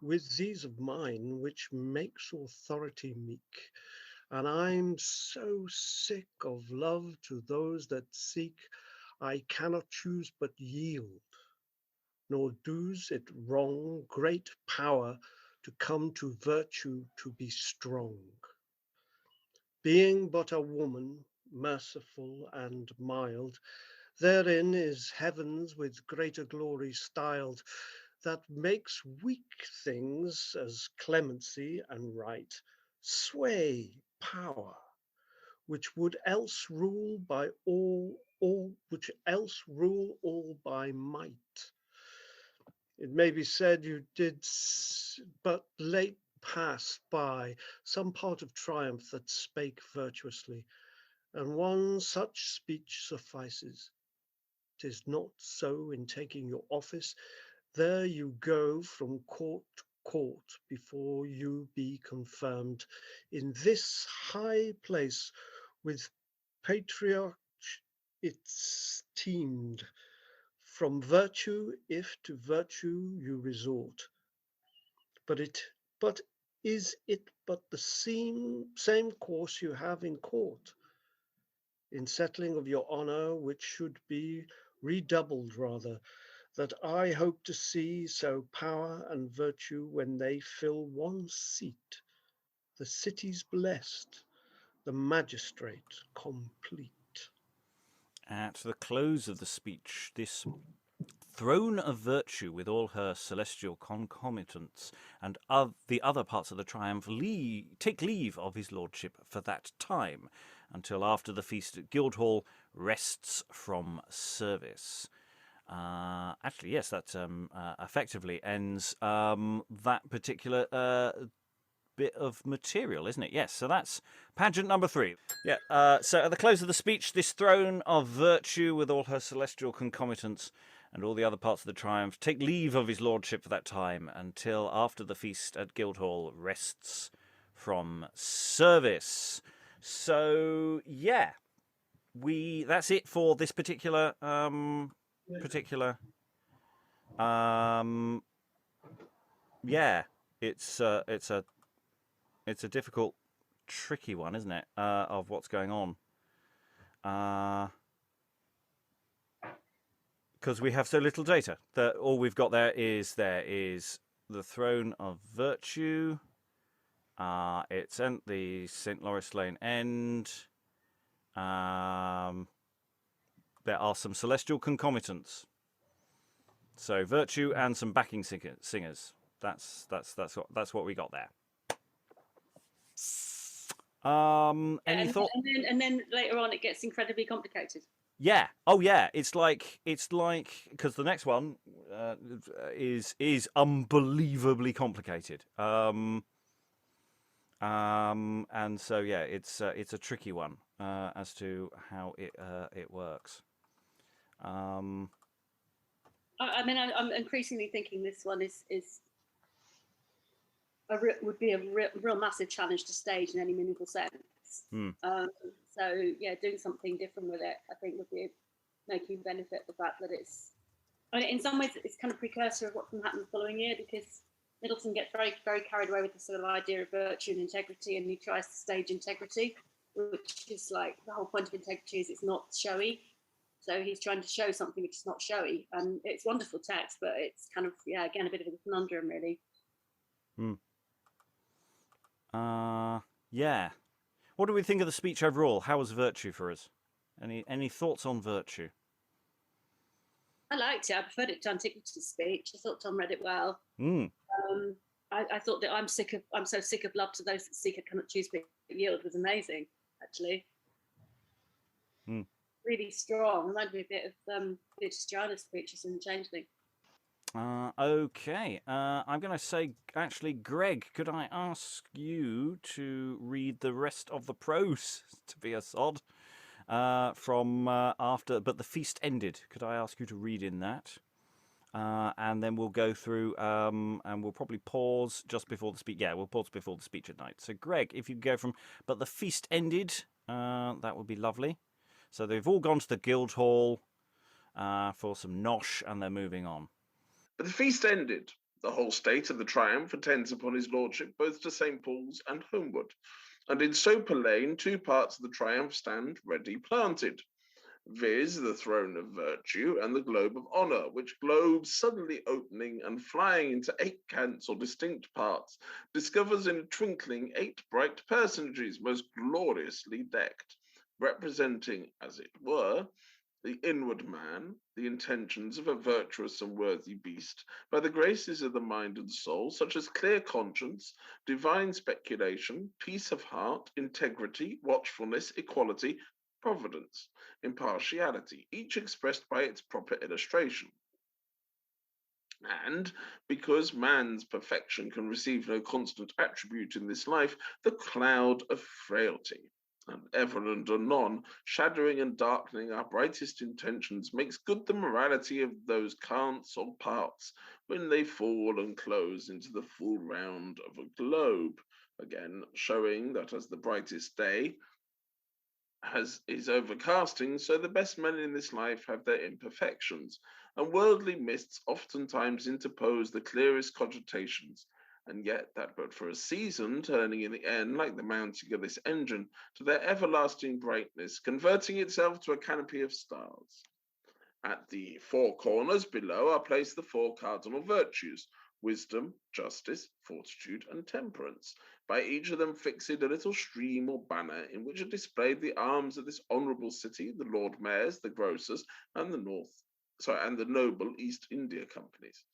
with these of mine, which makes authority meek. And I'm so sick of love to those that seek, I cannot choose but yield, nor does it wrong great power to come to virtue to be strong. Being but a woman, merciful and mild, therein is heavens with greater glory styled, that makes weak things as clemency and right sway power, which would else rule by which else rule all by might. It may be said you did but late pass by some part of triumph that spake virtuously, and one such speech suffices. 'Tis not so in taking your office. There you go from court to court before you be confirmed in this high place with patriarch it's teamed. From virtue, if to virtue you resort, but is it but the same course you have in court, in settling of your honor, which should be redoubled rather, that I hope to see so power and virtue when they fill one seat, the city's blessed, the magistrate complete. At the close of the speech, this throne of virtue with all her celestial concomitants and the other parts of the triumph take leave of his lordship for that time, until after the feast at Guildhall rests from service. Actually, yes, that effectively ends that particular bit of material, isn't it? Yes, so that's pageant number 3. Yeah, so at the close of the speech, this throne of virtue with all her celestial concomitants and all the other parts of the triumph take leave of his lordship for that time, until after the feast at Guildhall rests from service. So yeah, that's it for this particular yeah, it's a difficult, tricky one, isn't it, of what's going on, because we have so little data. All we've got there is the throne of virtue. It's at the St. Lawrence Lane End. There are some celestial concomitants. So virtue and some backing singers. That's what we got there. Any thought? And then later on, it gets incredibly complicated. Yeah. Oh, yeah. It's like because the next one is unbelievably complicated. And so yeah, it's a tricky one as to how it works. I mean, I'm increasingly thinking this one is would be a real massive challenge to stage in any meaningful sense. So yeah, doing something different with it, I think, would be making benefit the fact that it's. I mean, in some ways, it's kind of precursor of what can happen the following year, because Middleton gets very, very carried away with the sort of idea of virtue and integrity, and he tries to stage integrity, which is like the whole point of integrity is it's not showy. So he's trying to show something which is not showy, and it's wonderful text, but it's kind of again a bit of a conundrum, really. Yeah. What do we think of the speech overall? How was virtue for us? Any thoughts on virtue? I liked it. I preferred it to Antiquity's speech. I thought Tom read it well. I thought that I'm so sick of love to those that seek it cannot choose but yield was amazing, actually. Really strong. Reminded me a bit of Beatrice Giana's speeches in Changeling. Okay. I'm going to say, actually, Greg, could I ask you to read the rest of the prose, to be a sod, from after, but the feast ended. Could I ask you to read in that? And then we'll go through, and we'll probably pause just before the speech. Yeah, we'll pause before the speech at night. So, Greg, if you could go from, but the feast ended, that would be lovely. So they've all gone to the Guildhall for some nosh, and they're moving on. But the feast ended. The whole state of the triumph attends upon his lordship both to St. Paul's and homeward. And in Soper Lane 2 parts of the triumph stand ready planted, viz. The throne of virtue and the globe of honour, which globes suddenly opening and flying into 8 cants or distinct parts, discovers in a twinkling 8 bright personages most gloriously decked, representing, as it were, the inward man, the intentions of a virtuous and worthy beast, by the graces of the mind and soul, such as clear conscience, divine speculation, peace of heart, integrity, watchfulness, equality, providence, impartiality, each expressed by its proper illustration. And because man's perfection can receive no constant attribute in this life, the cloud of frailty, and ever and anon, shadowing and darkening our brightest intentions, makes good the morality of those cants or parts when they fall and close into the full round of a globe, again showing that as the brightest day is overcasting, so the best men in this life have their imperfections, and worldly mists oftentimes interpose the clearest cogitations, and yet that but for a season, turning in the end like the mounting of this engine to their everlasting brightness, converting itself to a canopy of stars. At the 4 corners below are placed the 4 cardinal virtues: wisdom, justice, fortitude, and temperance, by each of them fixed a little stream or banner in which are displayed the arms of this honourable city, the Lord Mayors, the grocers, and the noble East India companies.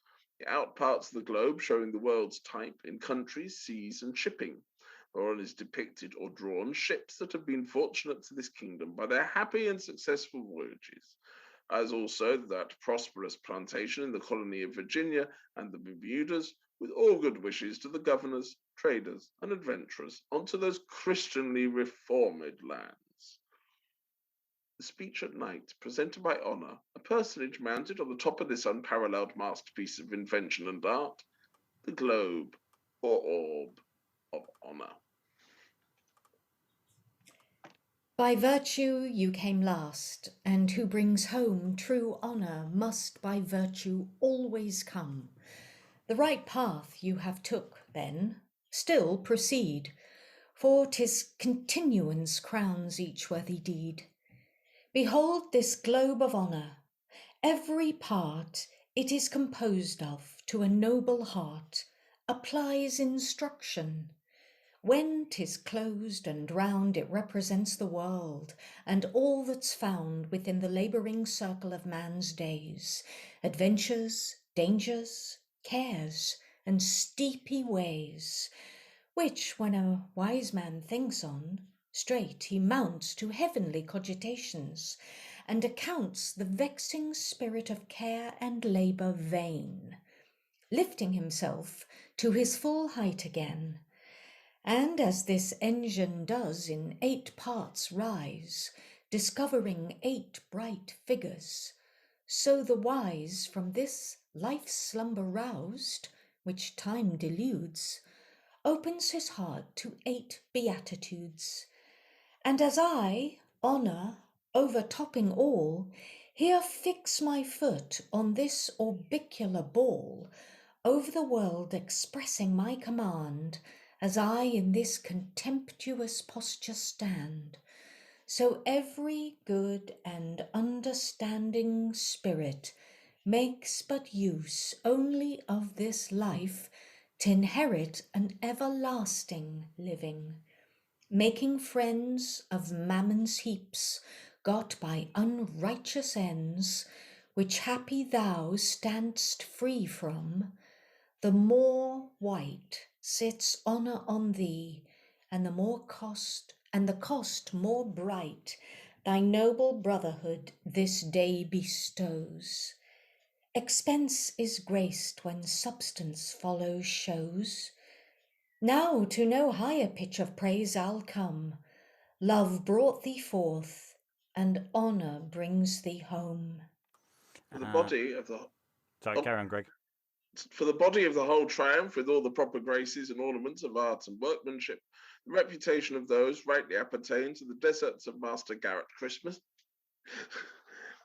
The out parts of the globe showing the world's type in countries, seas, and shipping, whereon is depicted or drawn ships that have been fortunate to this kingdom by their happy and successful voyages, as also that prosperous plantation in the colony of Virginia and the Bermudas, with all good wishes to the governors, traders, and adventurers onto those Christianly reformed lands. The speech at night, presented by Honour, a personage mounted on the top of this unparalleled masterpiece of invention and art, the globe, or orb of Honour. By virtue you came last, and who brings home true honour must by virtue always come. The right path you have took, then, still proceed, for 'tis continuance crowns each worthy deed. Behold this globe of honour, every part it is composed of to a noble heart applies instruction. When 'tis closed and round it represents the world and all that's found within the labouring circle of man's days, adventures, dangers, cares, and steepy ways, which when a wise man thinks on, straight he mounts to heavenly cogitations, and accounts the vexing spirit of care and labour vain, lifting himself to his full height again. And as this engine does in 8 parts rise, discovering 8 bright figures, so the wise from this life's slumber roused, which time deludes, opens his heart to 8 beatitudes. And as I, honour, overtopping all, here fix my foot on this orbicular ball, over the world expressing my command, as I in this contemptuous posture stand, so every good and understanding spirit makes but use only of this life t'inherit an everlasting living, making friends of mammon's heaps got by unrighteous ends, which happy thou stand'st free from. The more white sits honour on thee, and the cost more bright thy noble brotherhood this day bestows. Expense is graced when substance follows shows. Now to no higher pitch of praise I'll come. Love brought thee forth, and honour brings thee home. For the body of the Sorry, carry on, Greg. For the body of the whole triumph, with all the proper graces and ornaments of art and workmanship, the reputation of those rightly appertain to the deserts of Master Garrett Christmas,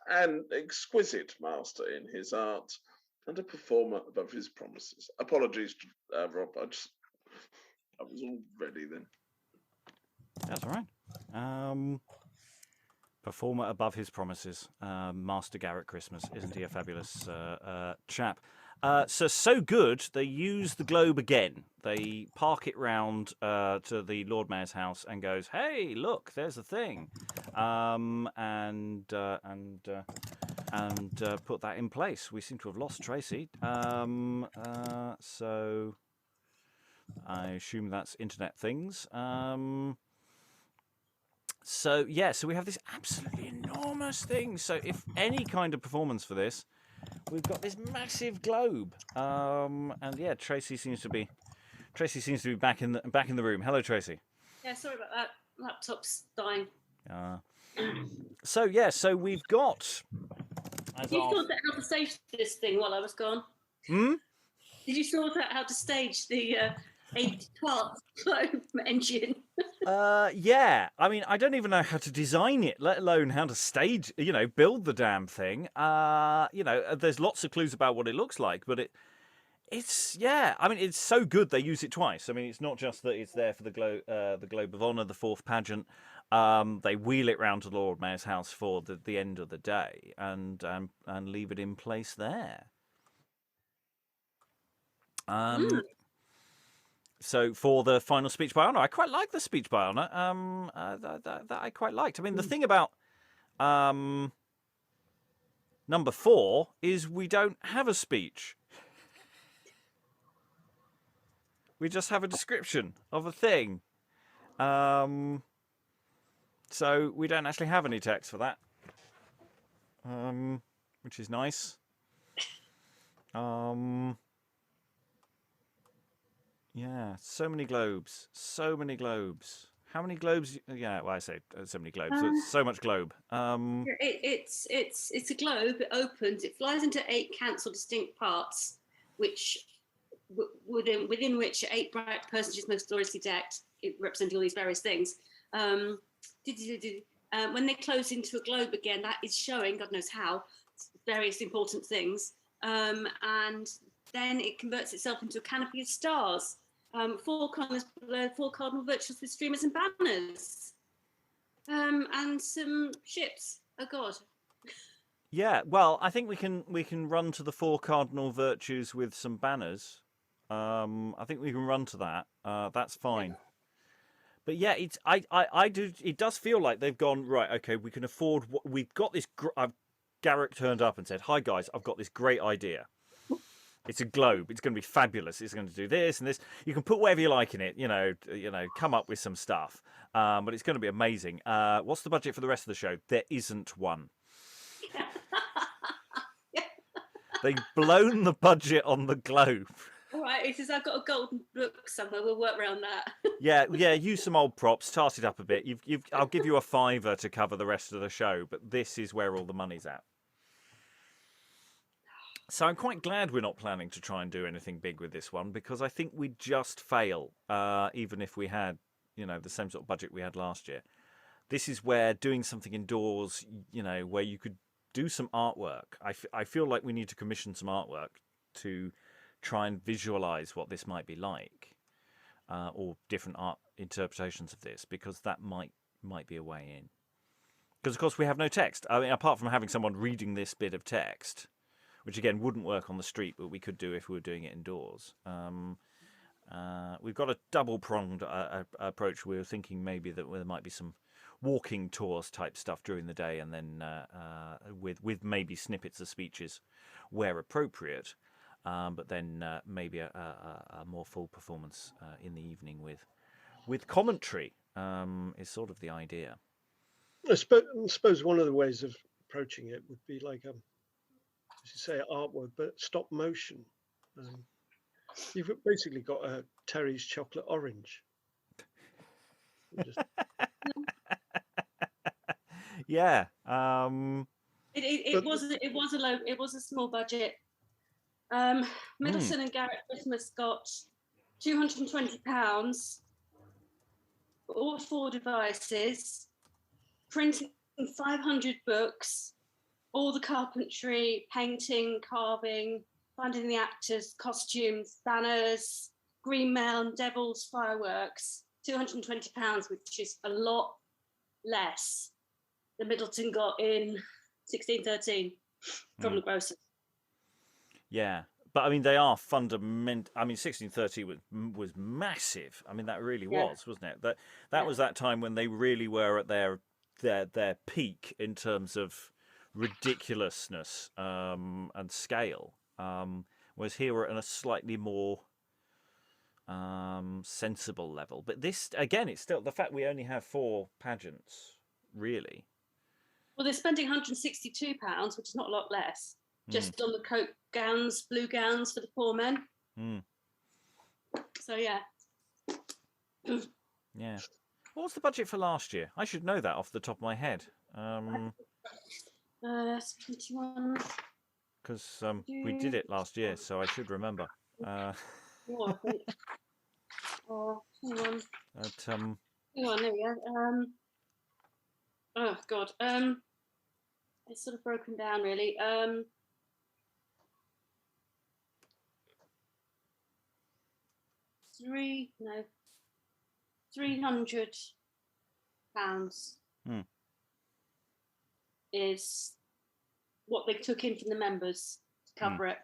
an exquisite master in his art, and a performer above his promises. Apologies, Rob, I was all ready then. That's all right. Performer above his promises. Master Garrett Christmas. Isn't he a fabulous chap? So good, they use the globe again. They park it round to the Lord Mayor's house and goes, hey, look, there's the thing. And put that in place. We seem to have lost Tracey. So I assume that's internet things. So we have this absolutely enormous thing. So if any kind of performance for this, we've got this massive globe. And yeah, Tracey seems to be back in the room. Hello, Tracey. Yeah, sorry about that. Laptop's dying. So we've got. You thought out how to stage this thing while I was gone? Hmm? Did you sort out how to stage the 8-part globe engine? Yeah. I mean, I don't even know how to design it, let alone how to stage, build the damn thing. There's lots of clues about what it looks like, but it's I mean, it's so good they use it twice. I mean, it's not just that it's there for the Globe of Honour, the 4th pageant. They wheel it round to the Lord Mayor's house for the end of the day and leave it in place there. So for the final speech by honour, I quite like the speech by honour. That I quite liked. I mean, the thing about number 4 is we don't have a speech. We just have a description of a thing. So we don't actually have any text for that, which is nice. Yeah, so many globes. How many globes? Yeah, well, I say so many globes. So it's so much globe. It's a globe. It opens. It flies into 8 cancelled distinct parts, which within which 8 bright personages most gloriously decked, representing all these various things. When they close into a globe again, that is showing, God knows how, various important things. And then it converts itself into a canopy of stars, 4 cardinal virtues with streamers and banners, and some ships. Oh God. Yeah, well, I think we can run to the 4 cardinal virtues with some banners. I think we can run to that. That's fine. But yeah, it does feel like they've gone, right, okay, we can afford what we've got. Garrick turned up and said, hi guys, I've got this great idea. It's a globe. It's going to be fabulous. It's going to do this and this. You can put whatever you like in it, come up with some stuff. But it's going to be amazing. What's the budget for the rest of the show? There isn't one. They've blown the budget on the Globe. All right, he says, I've got a golden book somewhere. We'll work around that. Yeah. Use some old props, tart it up a bit. I'll give you a £5 to cover the rest of the show, but this is where all the money's at. So I'm quite glad we're not planning to try and do anything big with this one, because I think we'd just fail, even if we had, the same sort of budget we had last year. This is where doing something indoors, where you could do some artwork. I feel like we need to commission some artwork to try and visualize what this might be like, or different art interpretations of this, because that might be a way in. Because, of course, we have no text. I mean, apart from having someone reading this bit of text, which, again, wouldn't work on the street, but we could do if we were doing it indoors. We've got a double-pronged approach. We were thinking maybe that there might be some walking tours type stuff during the day, and then with maybe snippets of speeches where appropriate, but then maybe a more full performance in the evening with commentary is sort of the idea. I suppose one of the ways of approaching it would be like, as you say, artwork, but stop motion. You've basically got a Terry's chocolate orange. Yeah. It was a small budget. Middleton and Garrett Christmas got £220 for all 4 devices, printing 500 books, all the carpentry, painting, carving, finding the actors, costumes, banners, green mail, devils, fireworks. £220, which is a lot less than Middleton got in 1613 from the grocers. Yeah, but I mean, they are fundamental. I mean, 1630 was massive. I mean, that really was, wasn't it? That was that time when they really were at their peak in terms of ridiculousness and scale. Whereas here we're at a slightly more sensible level. But this, again, it's still the fact we only have 4 pageants, really. Well, they're spending £162, which is not a lot less, just on the coat gowns, blue gowns for the poor men. So, yeah. Yeah. What was the budget for last year? I should know that off the top of my head. 21. Because we did it last year, so I should remember. I think. Oh, hang on. Hang on, there we go. Oh, God. It's sort of broken down, really. £300 is what they took in from the members to cover it.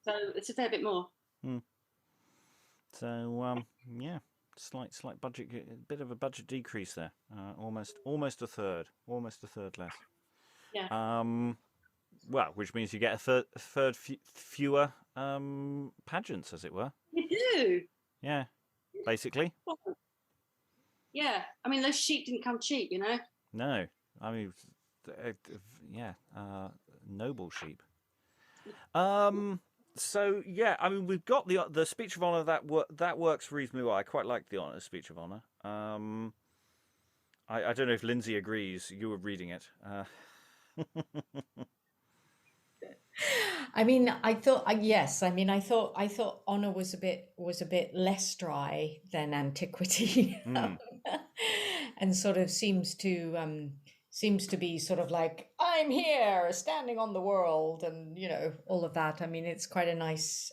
So it's a fair bit more. So yeah, slight budget, a bit of a budget decrease there. Almost a third less. Yeah. Well, which means you get a third fewer pageants, as it were. You do. Yeah, basically. Yeah, I mean, those sheep didn't come cheap, No, I mean, noble sheep. So yeah, I mean, we've got the speech of honour that works reasonably well. I quite like the speech of honour. I don't know if Lynsey agrees. You were reading it. I mean, I thought yes. I mean, I thought honour was a bit less dry than antiquity, and sort of seems to be sort of like, I'm here standing on the world, and all of that. I mean, it's quite a nice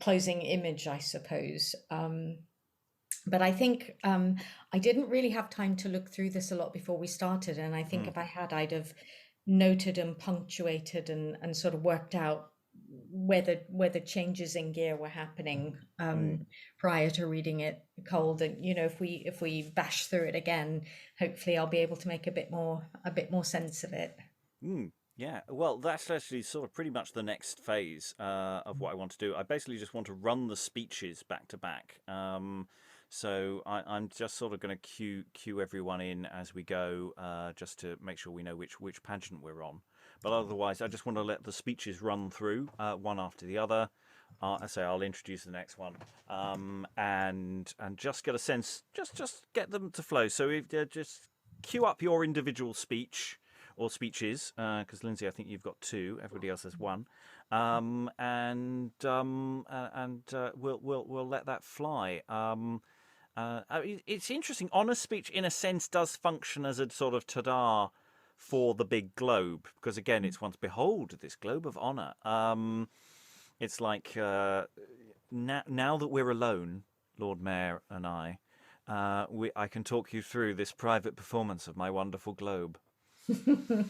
closing image, I suppose. But I think I didn't really have time to look through this a lot before we started, and I think if I had, I'd have noted and punctuated and sort of worked out whether changes in gear were happening prior to reading it cold. And if we bash through it again, hopefully I'll be able to make a bit more sense of it. Yeah, well, that's actually sort of pretty much the next phase of what I want to do. I basically just want to run the speeches back to back. So I'm just sort of going to cue everyone in as we go, just to make sure we know which pageant we're on. But otherwise, I just want to let the speeches run through one after the other. I'll introduce the next one, and just get a sense, just get them to flow. So if just queue up your individual speech or speeches, because Lynsey, I think you've got 2. Everybody else has 1, and we'll let that fly. It's interesting. Honour speech, in a sense, does function as a sort of ta-da for the big globe, because again, it's once behold this globe of honour. It's like now that we're alone, Lord Mayor and I can talk you through this private performance of my wonderful globe. Yeah,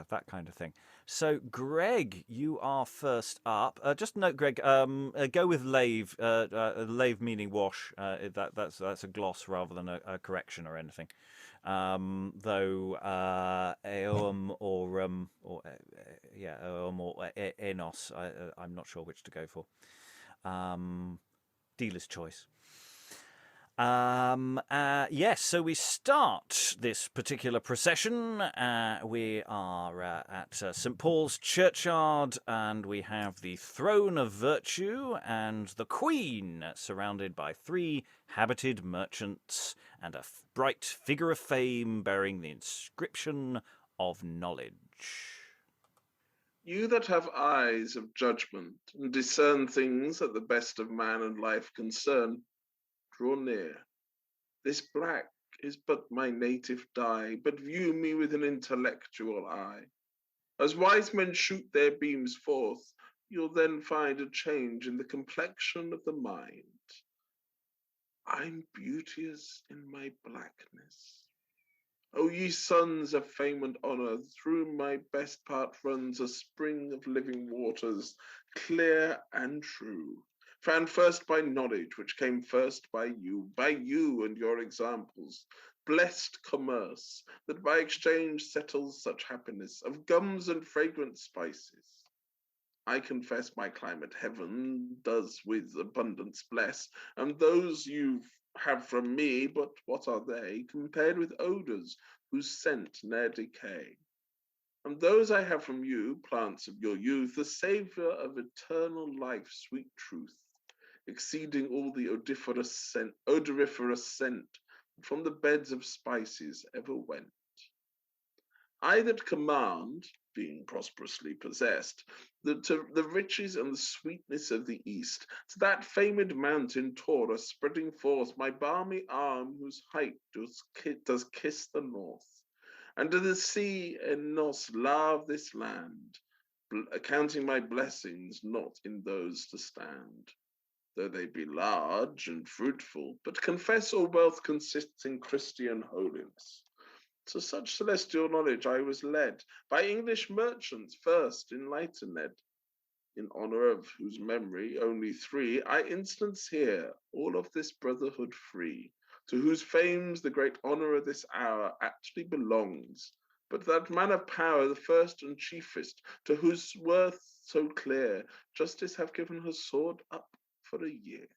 that kind of thing. So, Greg, you are first up. Just note, Greg, go with lave. Lave meaning wash. That's a gloss rather than a correction or anything. Though eom or enos, I'm not sure which to go for. Dealer's choice. Yes, so we start this particular procession. We are at St. Paul's Churchyard, and we have the Throne of Virtue and the Queen, surrounded by 3 habited merchants and a bright figure of fame bearing the inscription of knowledge. You that have eyes of judgment and discern things that the best of man and life concern, draw near. This black is but my native dye, but view me with an intellectual eye. As wise men shoot their beams forth, you'll then find a change in the complexion of the mind. I'm beauteous in my blackness. O ye sons of fame and honour, through my best part runs a spring of living waters, clear and true. Found first by knowledge, which came first by you and your examples. Blessed commerce, that by exchange settles such happiness, of gums and fragrant spices. I confess my climate heaven does with abundance bless, and those you have from me, but what are they, compared with odours whose scent ne'er decay? And those I have from you, plants of your youth, the savour of eternal life, sweet truth, exceeding all the odoriferous scent from the beds of spices ever went. I that command, being prosperously possessed, the riches and the sweetness of the east, to that famed mountain Taurus spreading forth my balmy arm, whose height does kiss the north, and to the sea Enos lave this land, accounting my blessings not in those to stand, though they be large and fruitful, but confess all wealth consists in Christian holiness. To such celestial knowledge I was led by English merchants first enlightened, in honour of whose memory only 3 I instance here, all of this brotherhood free, to whose fames the great honour of this hour actually belongs, but that man of power the first and chiefest, to whose worth so clear justice have given her sword up for a year.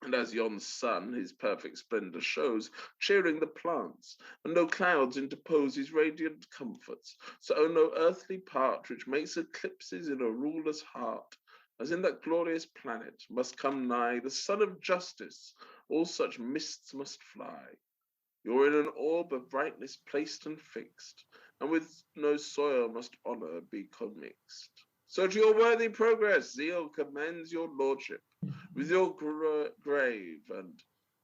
And as yon sun his perfect splendour shows, cheering the plants, and no clouds interpose his radiant comforts, so no earthly part which makes eclipses in a ruler's heart, as in that glorious planet must come nigh the sun of justice, all such mists must fly. You're in an orb of brightness placed and fixed, and with no soil must honour be commixed. So to your worthy progress, zeal commends your lordship, with your grave and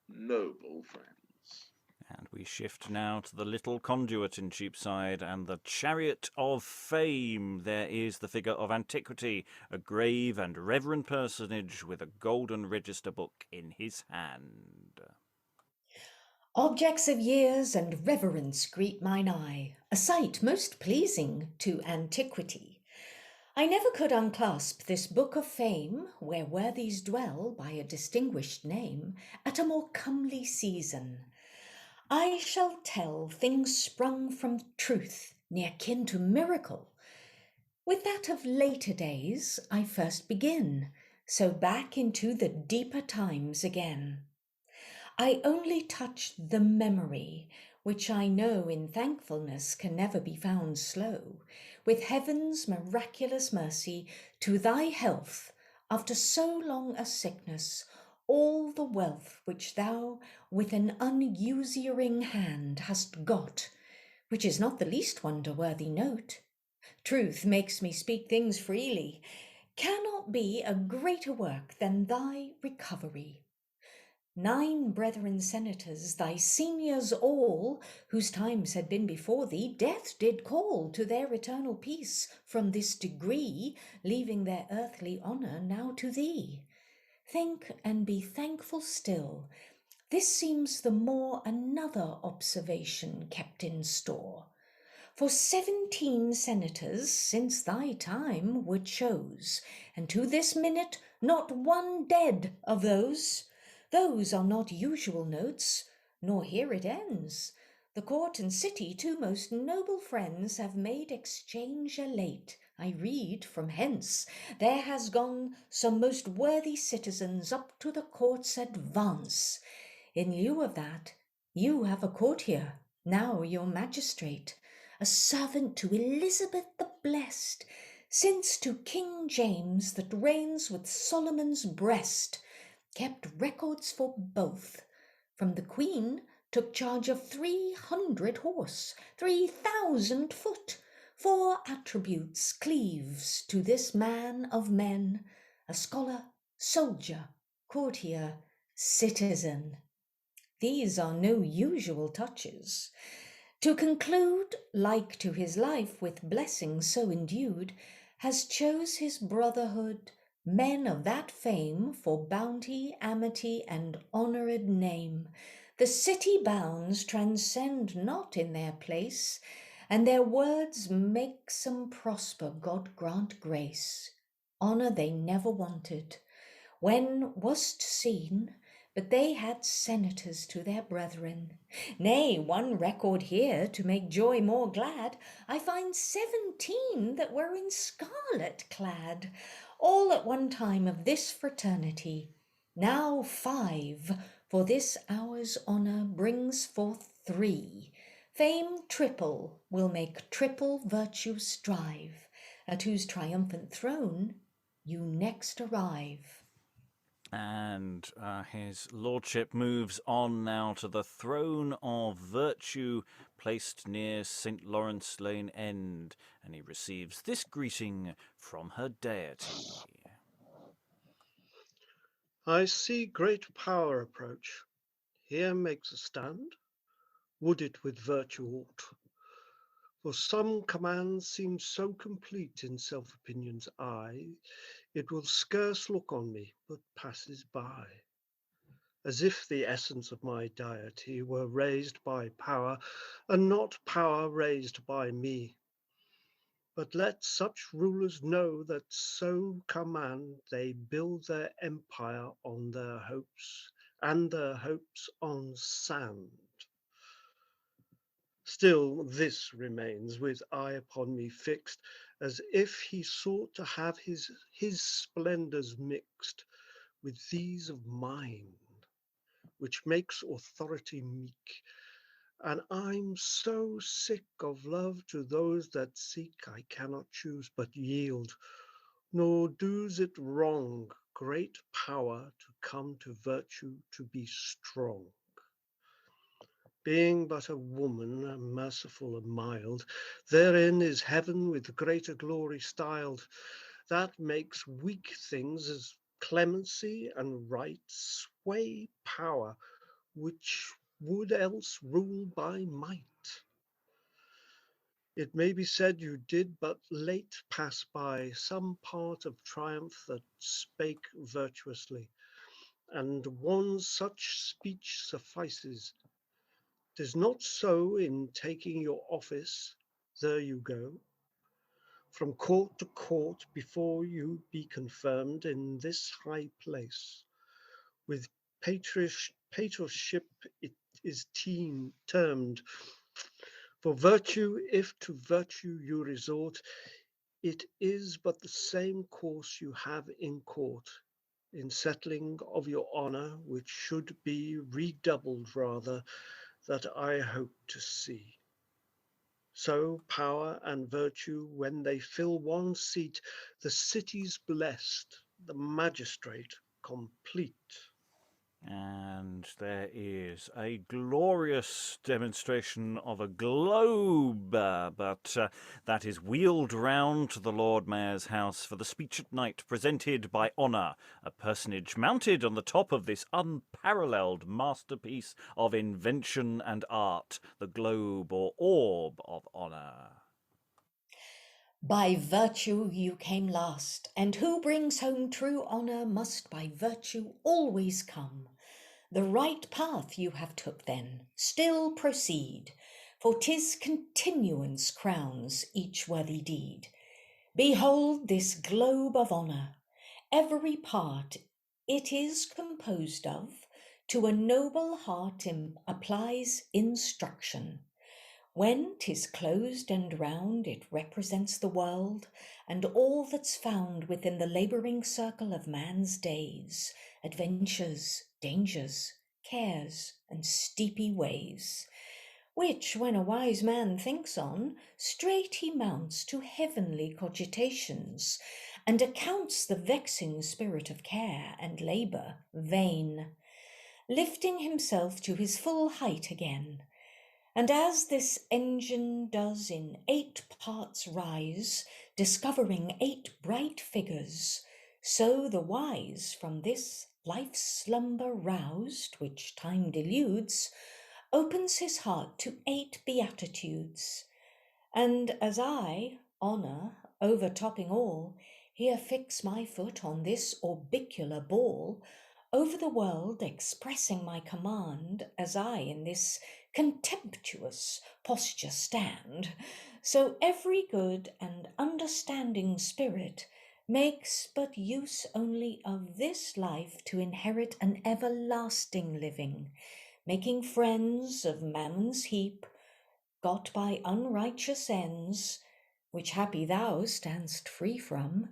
noble friends. And we shift now to the little conduit in Cheapside and the chariot of fame. There is the figure of antiquity, a grave and reverend personage with a golden register book in his hand. Objects of years and reverence greet mine eye, a sight most pleasing to antiquity. I never could unclasp this book of fame, where worthies dwell by a distinguished name, at a more comely season. I shall tell things sprung from truth, near kin to miracle. With that of later days I first begin, so back into the deeper times again. I only touch the memory, which I know in thankfulness can never be found slow, with heaven's miraculous mercy, to thy health, after so long a sickness, all the wealth which thou with an unusuring hand hast got, which is not the least wonder-worthy note. Truth makes me speak things freely, cannot be a greater work than thy recovery. 9 brethren senators, thy seniors all, whose times had been before thee, death did call to their eternal peace from this degree, leaving their earthly honour now to thee. Think and be thankful still. This seems the more another observation kept in store. For 17 senators since thy time were chose, and to this minute not one dead of those. Those are not usual notes, nor here it ends. The court and city, two most noble friends, have made exchange late. I read from hence, there has gone some most worthy citizens up to the court's advance. In lieu of that, you have a courtier, now your magistrate, a servant to Elizabeth the Blessed, since to King James that reigns with Solomon's breast, kept records for both. From the Queen took charge of 300 horse, 3,000 foot, 4 attributes cleaves to this man of men, a scholar, soldier, courtier, citizen. These are no usual touches. To conclude, like to his life with blessings so endued, has chose his brotherhood men of that fame for bounty, amity, and honoured name. The city bounds transcend not in their place, and their words make some prosper, God grant grace. Honour they never wanted, when wast seen, but they had senators to their brethren. Nay, one record here, to make joy more glad, I find 17 that were in scarlet clad, all at one time of this fraternity. Now 5, for this hour's honour brings forth 3. Fame triple will make triple virtue strive, at whose triumphant throne you next arrive. And his lordship moves on now to the throne of virtue placed near St. Lawrence Lane End, and he receives this greeting from her deity. I see great power approach. Here makes a stand. Would it with virtue ought? For some command seems so complete in self-opinion's eye, it will scarce look on me, but passes by. As if the essence of my deity were raised by power, and not power raised by me. But let such rulers know that so command they build their empire on their hopes, and their hopes on sand. Still this remains with eye upon me fixed, as if he sought to have his splendours mixed with these of mine, which makes authority meek. And I'm so sick of love to those that seek, I cannot choose but yield, nor does it wrong great power to come to virtue to be strong. Being but a woman, merciful and mild, therein is heaven with greater glory styled, that makes weak things as clemency and right sway power, which would else rule by might. It may be said you did but late pass by some part of triumph that spake virtuously, and one such speech suffices. 'Tis not so in taking your office, there you go, from court to court before you be confirmed in this high place. With patricianship it is termed, for virtue, if to virtue you resort, it is but the same course you have in court, in settling of your honour, which should be redoubled rather that I hope to see. So power and virtue, when they fill one seat, the city's blessed, the magistrate complete. And there is a glorious demonstration of a globe, but that is wheeled round to the Lord Mayor's house for the speech at night, presented by Honour, a personage mounted on the top of this unparalleled masterpiece of invention and art, the globe or orb of Honour. By virtue you came last, and who brings home true honour must by virtue always come. The right path you have took then, still proceed, for 'tis continuance crowns each worthy deed. Behold this globe of honour, every part it is composed of, to a noble heart applies instruction. When 'tis closed and round, it represents the world, and all that's found within the labouring circle of man's days, adventures, dangers, cares, and steepy ways, which when a wise man thinks on, straight he mounts to heavenly cogitations, and accounts the vexing spirit of care and labour vain, lifting himself to his full height again. And as this engine does in 8 parts rise, discovering 8 bright figures, so the wise from this life's slumber roused, which time deludes, opens his heart to 8 beatitudes. And as I, Honour, overtopping all, here fix my foot on this orbicular ball, over the world expressing my command, as I in this contemptuous posture stand, so every good and understanding spirit makes but use only of this life to inherit an everlasting living, making friends of mammon's heap, got by unrighteous ends, which happy thou standst free from.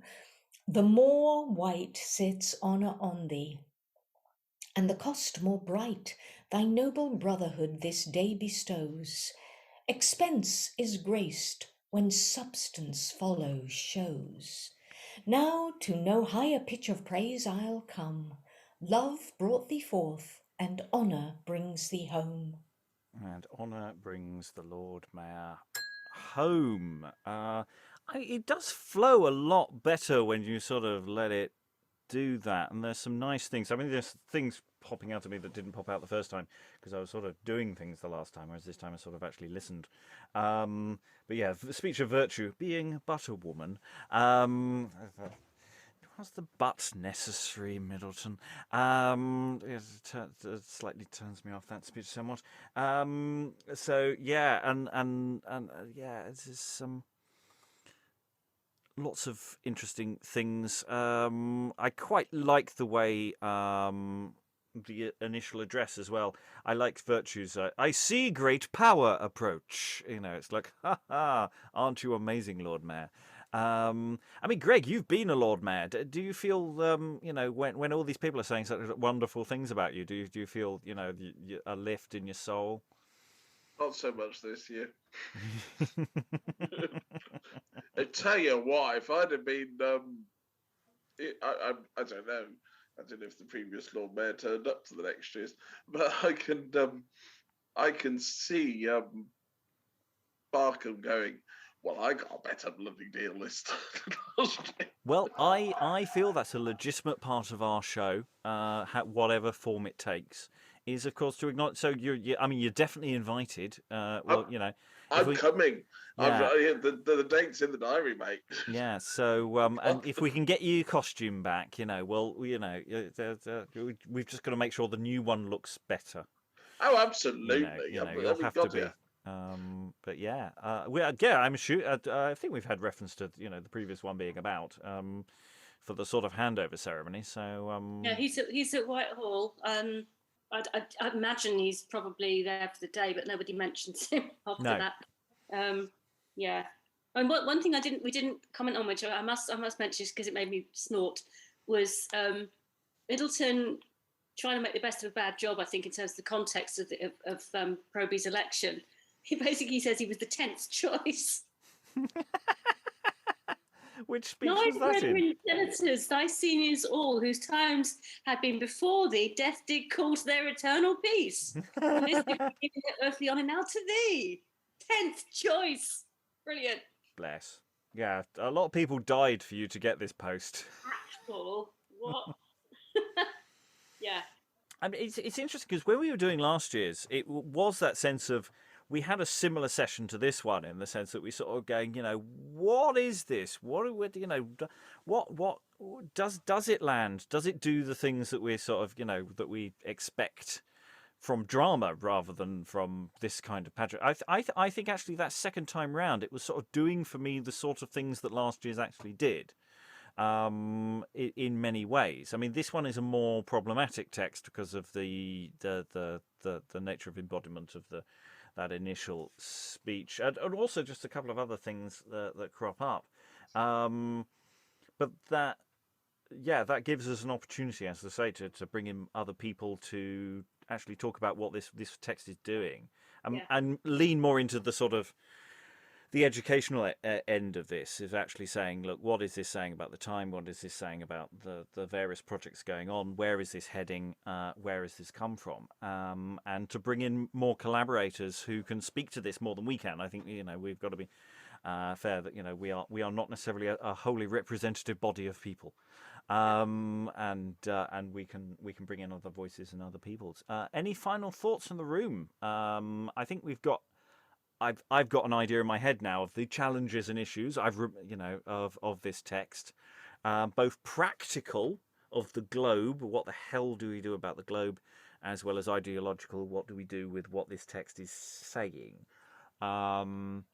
The more white sits honour on thee, and the cost more bright thy noble brotherhood this day bestows. Expense is graced when substance follows shows. Now to no higher pitch of praise I'll come. Love brought thee forth, and honour brings thee home. And honour brings the Lord Mayor home. It does flow a lot better when you sort of let it do that, and there's some nice things. I mean, there's things popping out at me that didn't pop out the first time because I was sort of doing things the last time, whereas this time I sort of actually listened. But yeah, the speech of virtue, being but a woman. Was the but necessary, Middleton? It slightly turns me off that speech somewhat. So yeah, and yeah, it's just lots of interesting things. I quite like the way the initial address as well. I liked Virtue's I see great power approach. You know, it's like, ha ha, aren't you amazing, Lord Mayor? I mean, Greg, you've been a Lord Mayor. Do you feel, you know, when all these people are saying such wonderful things about you, do you feel, you know, a lift in your soul? Not so much this year. I tell you what, if I'd have been, I don't know. I don't know if the previous Lord Mayor turned up to the next year's, but I can see Barkham going, well, I got a better bloody deal this time. Well, I feel that's a legitimate part of our show, whatever form it takes, is of course to acknowledge. So you're definitely invited. Well, you know, I'm coming. Yeah. The date's in the diary, mate. Yeah. So, and if we can get your costume back, you know, well, you know, we've just got to make sure the new one looks better. Oh, absolutely. You'll have to be. But yeah, I'm sure. I think we've had reference to the previous one being about for the sort of handover ceremony. So yeah, he's at Whitehall. I'd imagine he's probably there for the day, but nobody mentions him after that. Yeah, and one thing we didn't comment on, which I must mention because it made me snort, was Middleton trying to make the best of a bad job, I think, in terms of the context of Proby's election. He basically says he was the 10th choice. Which speech 9 was that in? brethren senators, thy seniors all, whose times had been before thee, death did call to their eternal peace. And this did give the earthly honour now to thee. 10th choice. Brilliant. Bless. Yeah, a lot of people died for you to get this post. Actual. What? Yeah. I mean, it's interesting because when we were doing last year's, it was that sense of we had a similar session to this one in the sense that we sort of going, what is this? What does it land? Does it do the things that we're sort of, that we expect from drama rather than from this kind of pageant? I think actually that second time round, it was sort of doing for me the sort of things that last year's actually did. In many ways. I mean, this one is a more problematic text because of the nature of embodiment of that initial speech, and also just a couple of other things that crop up. But that gives us an opportunity, as I say, to bring in other people to actually talk about what this text is doing, and lean more into the sort of the educational end of this is actually saying, look, what is this saying about the time? What is this saying about the various projects going on? Where is this heading? Where has this come from? And to bring in more collaborators who can speak to this more than we can. I think, we've got to be fair that, we are not necessarily a wholly representative body of people. And we can bring in other voices and other people's. Any final thoughts from the room? I think I've got an idea in my head now of the challenges and issues of this text, both practical of the globe, what the hell do we do about the globe, as well as ideological, what do we do with what this text is saying. Lots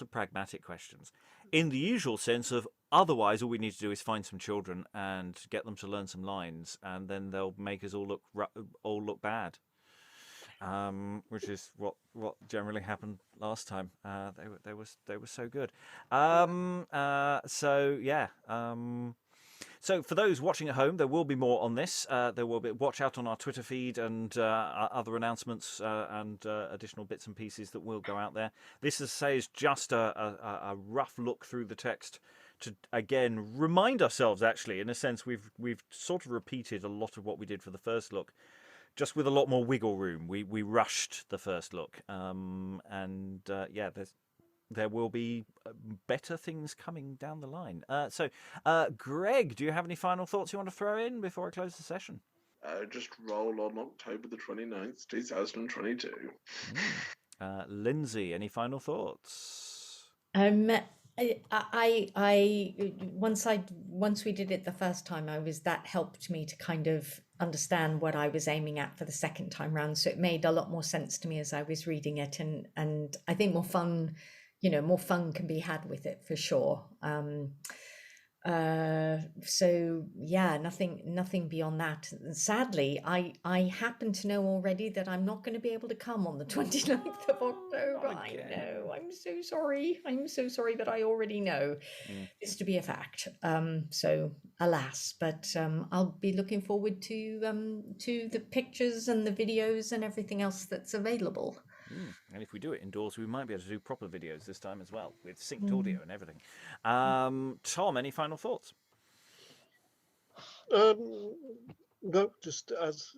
of pragmatic questions. In the usual sense of otherwise, all we need to do is find some children and get them to learn some lines, and then they'll make us all look bad. Which is what generally happened last time. They were so good. So for those watching at home, there will be more on this. There will be watch out on our Twitter feed and other announcements and additional bits and pieces that will go out there. This, as I say, is just a rough look through the text to again remind ourselves. Actually, in a sense, we've sort of repeated a lot of what we did for the first look, just with a lot more wiggle room. We rushed the first look, there will be better things coming down the line. Greg, do you have any final thoughts you want to throw in before I close the session? Just roll on October the 29th, 2022. Lynsey, any final thoughts? Once we did it the first time, that helped me to kind of understand what I was aiming at for the second time round. So it made a lot more sense to me as I was reading it, and I think more fun can be had with it for sure. Nothing beyond that. Sadly, I happen to know already that I'm not going to be able to come on the 29th of October. I know. I'm so sorry, but I already know this to be a fact. So alas, but I'll be looking forward to the pictures and the videos and everything else that's available. And if we do it indoors, we might be able to do proper videos this time as well, with synced audio and everything. Tom, any final thoughts? No, just as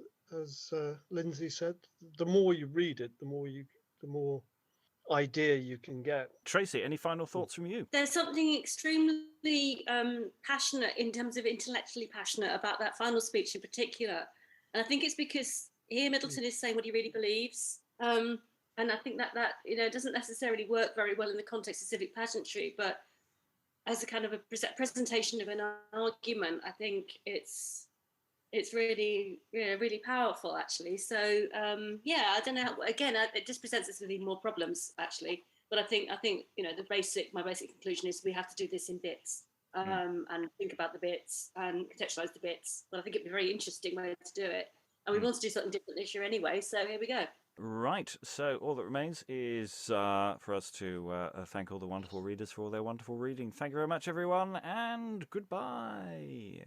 Lynsey said, the more you read it, the more idea you can get. Tracey, any final thoughts from you? There's something extremely passionate, in terms of intellectually passionate, about that final speech in particular. And I think it's because here Middleton is saying what he really believes. And I think that doesn't necessarily work very well in the context of civic pageantry, but as a kind of a presentation of an argument, I think it's really, really powerful, actually. So I don't know. Again, it just presents us with even more problems, actually. But I think my basic conclusion is we have to do this in bits and think about the bits and contextualize the bits. But I think it'd be a very interesting way to do it. And we want to do something different this year anyway. So here we go. Right, so all that remains is for us to thank all the wonderful readers for all their wonderful reading. Thank you very much, everyone, and goodbye.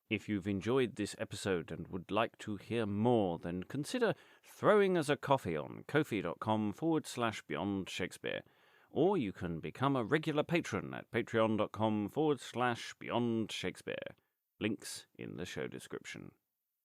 If you've enjoyed this episode and would like to hear more, then consider throwing us a coffee on ko-fi.com/Beyond Shakespeare. Or you can become a regular patron at patreon.com/Beyond Shakespeare. Links in the show description.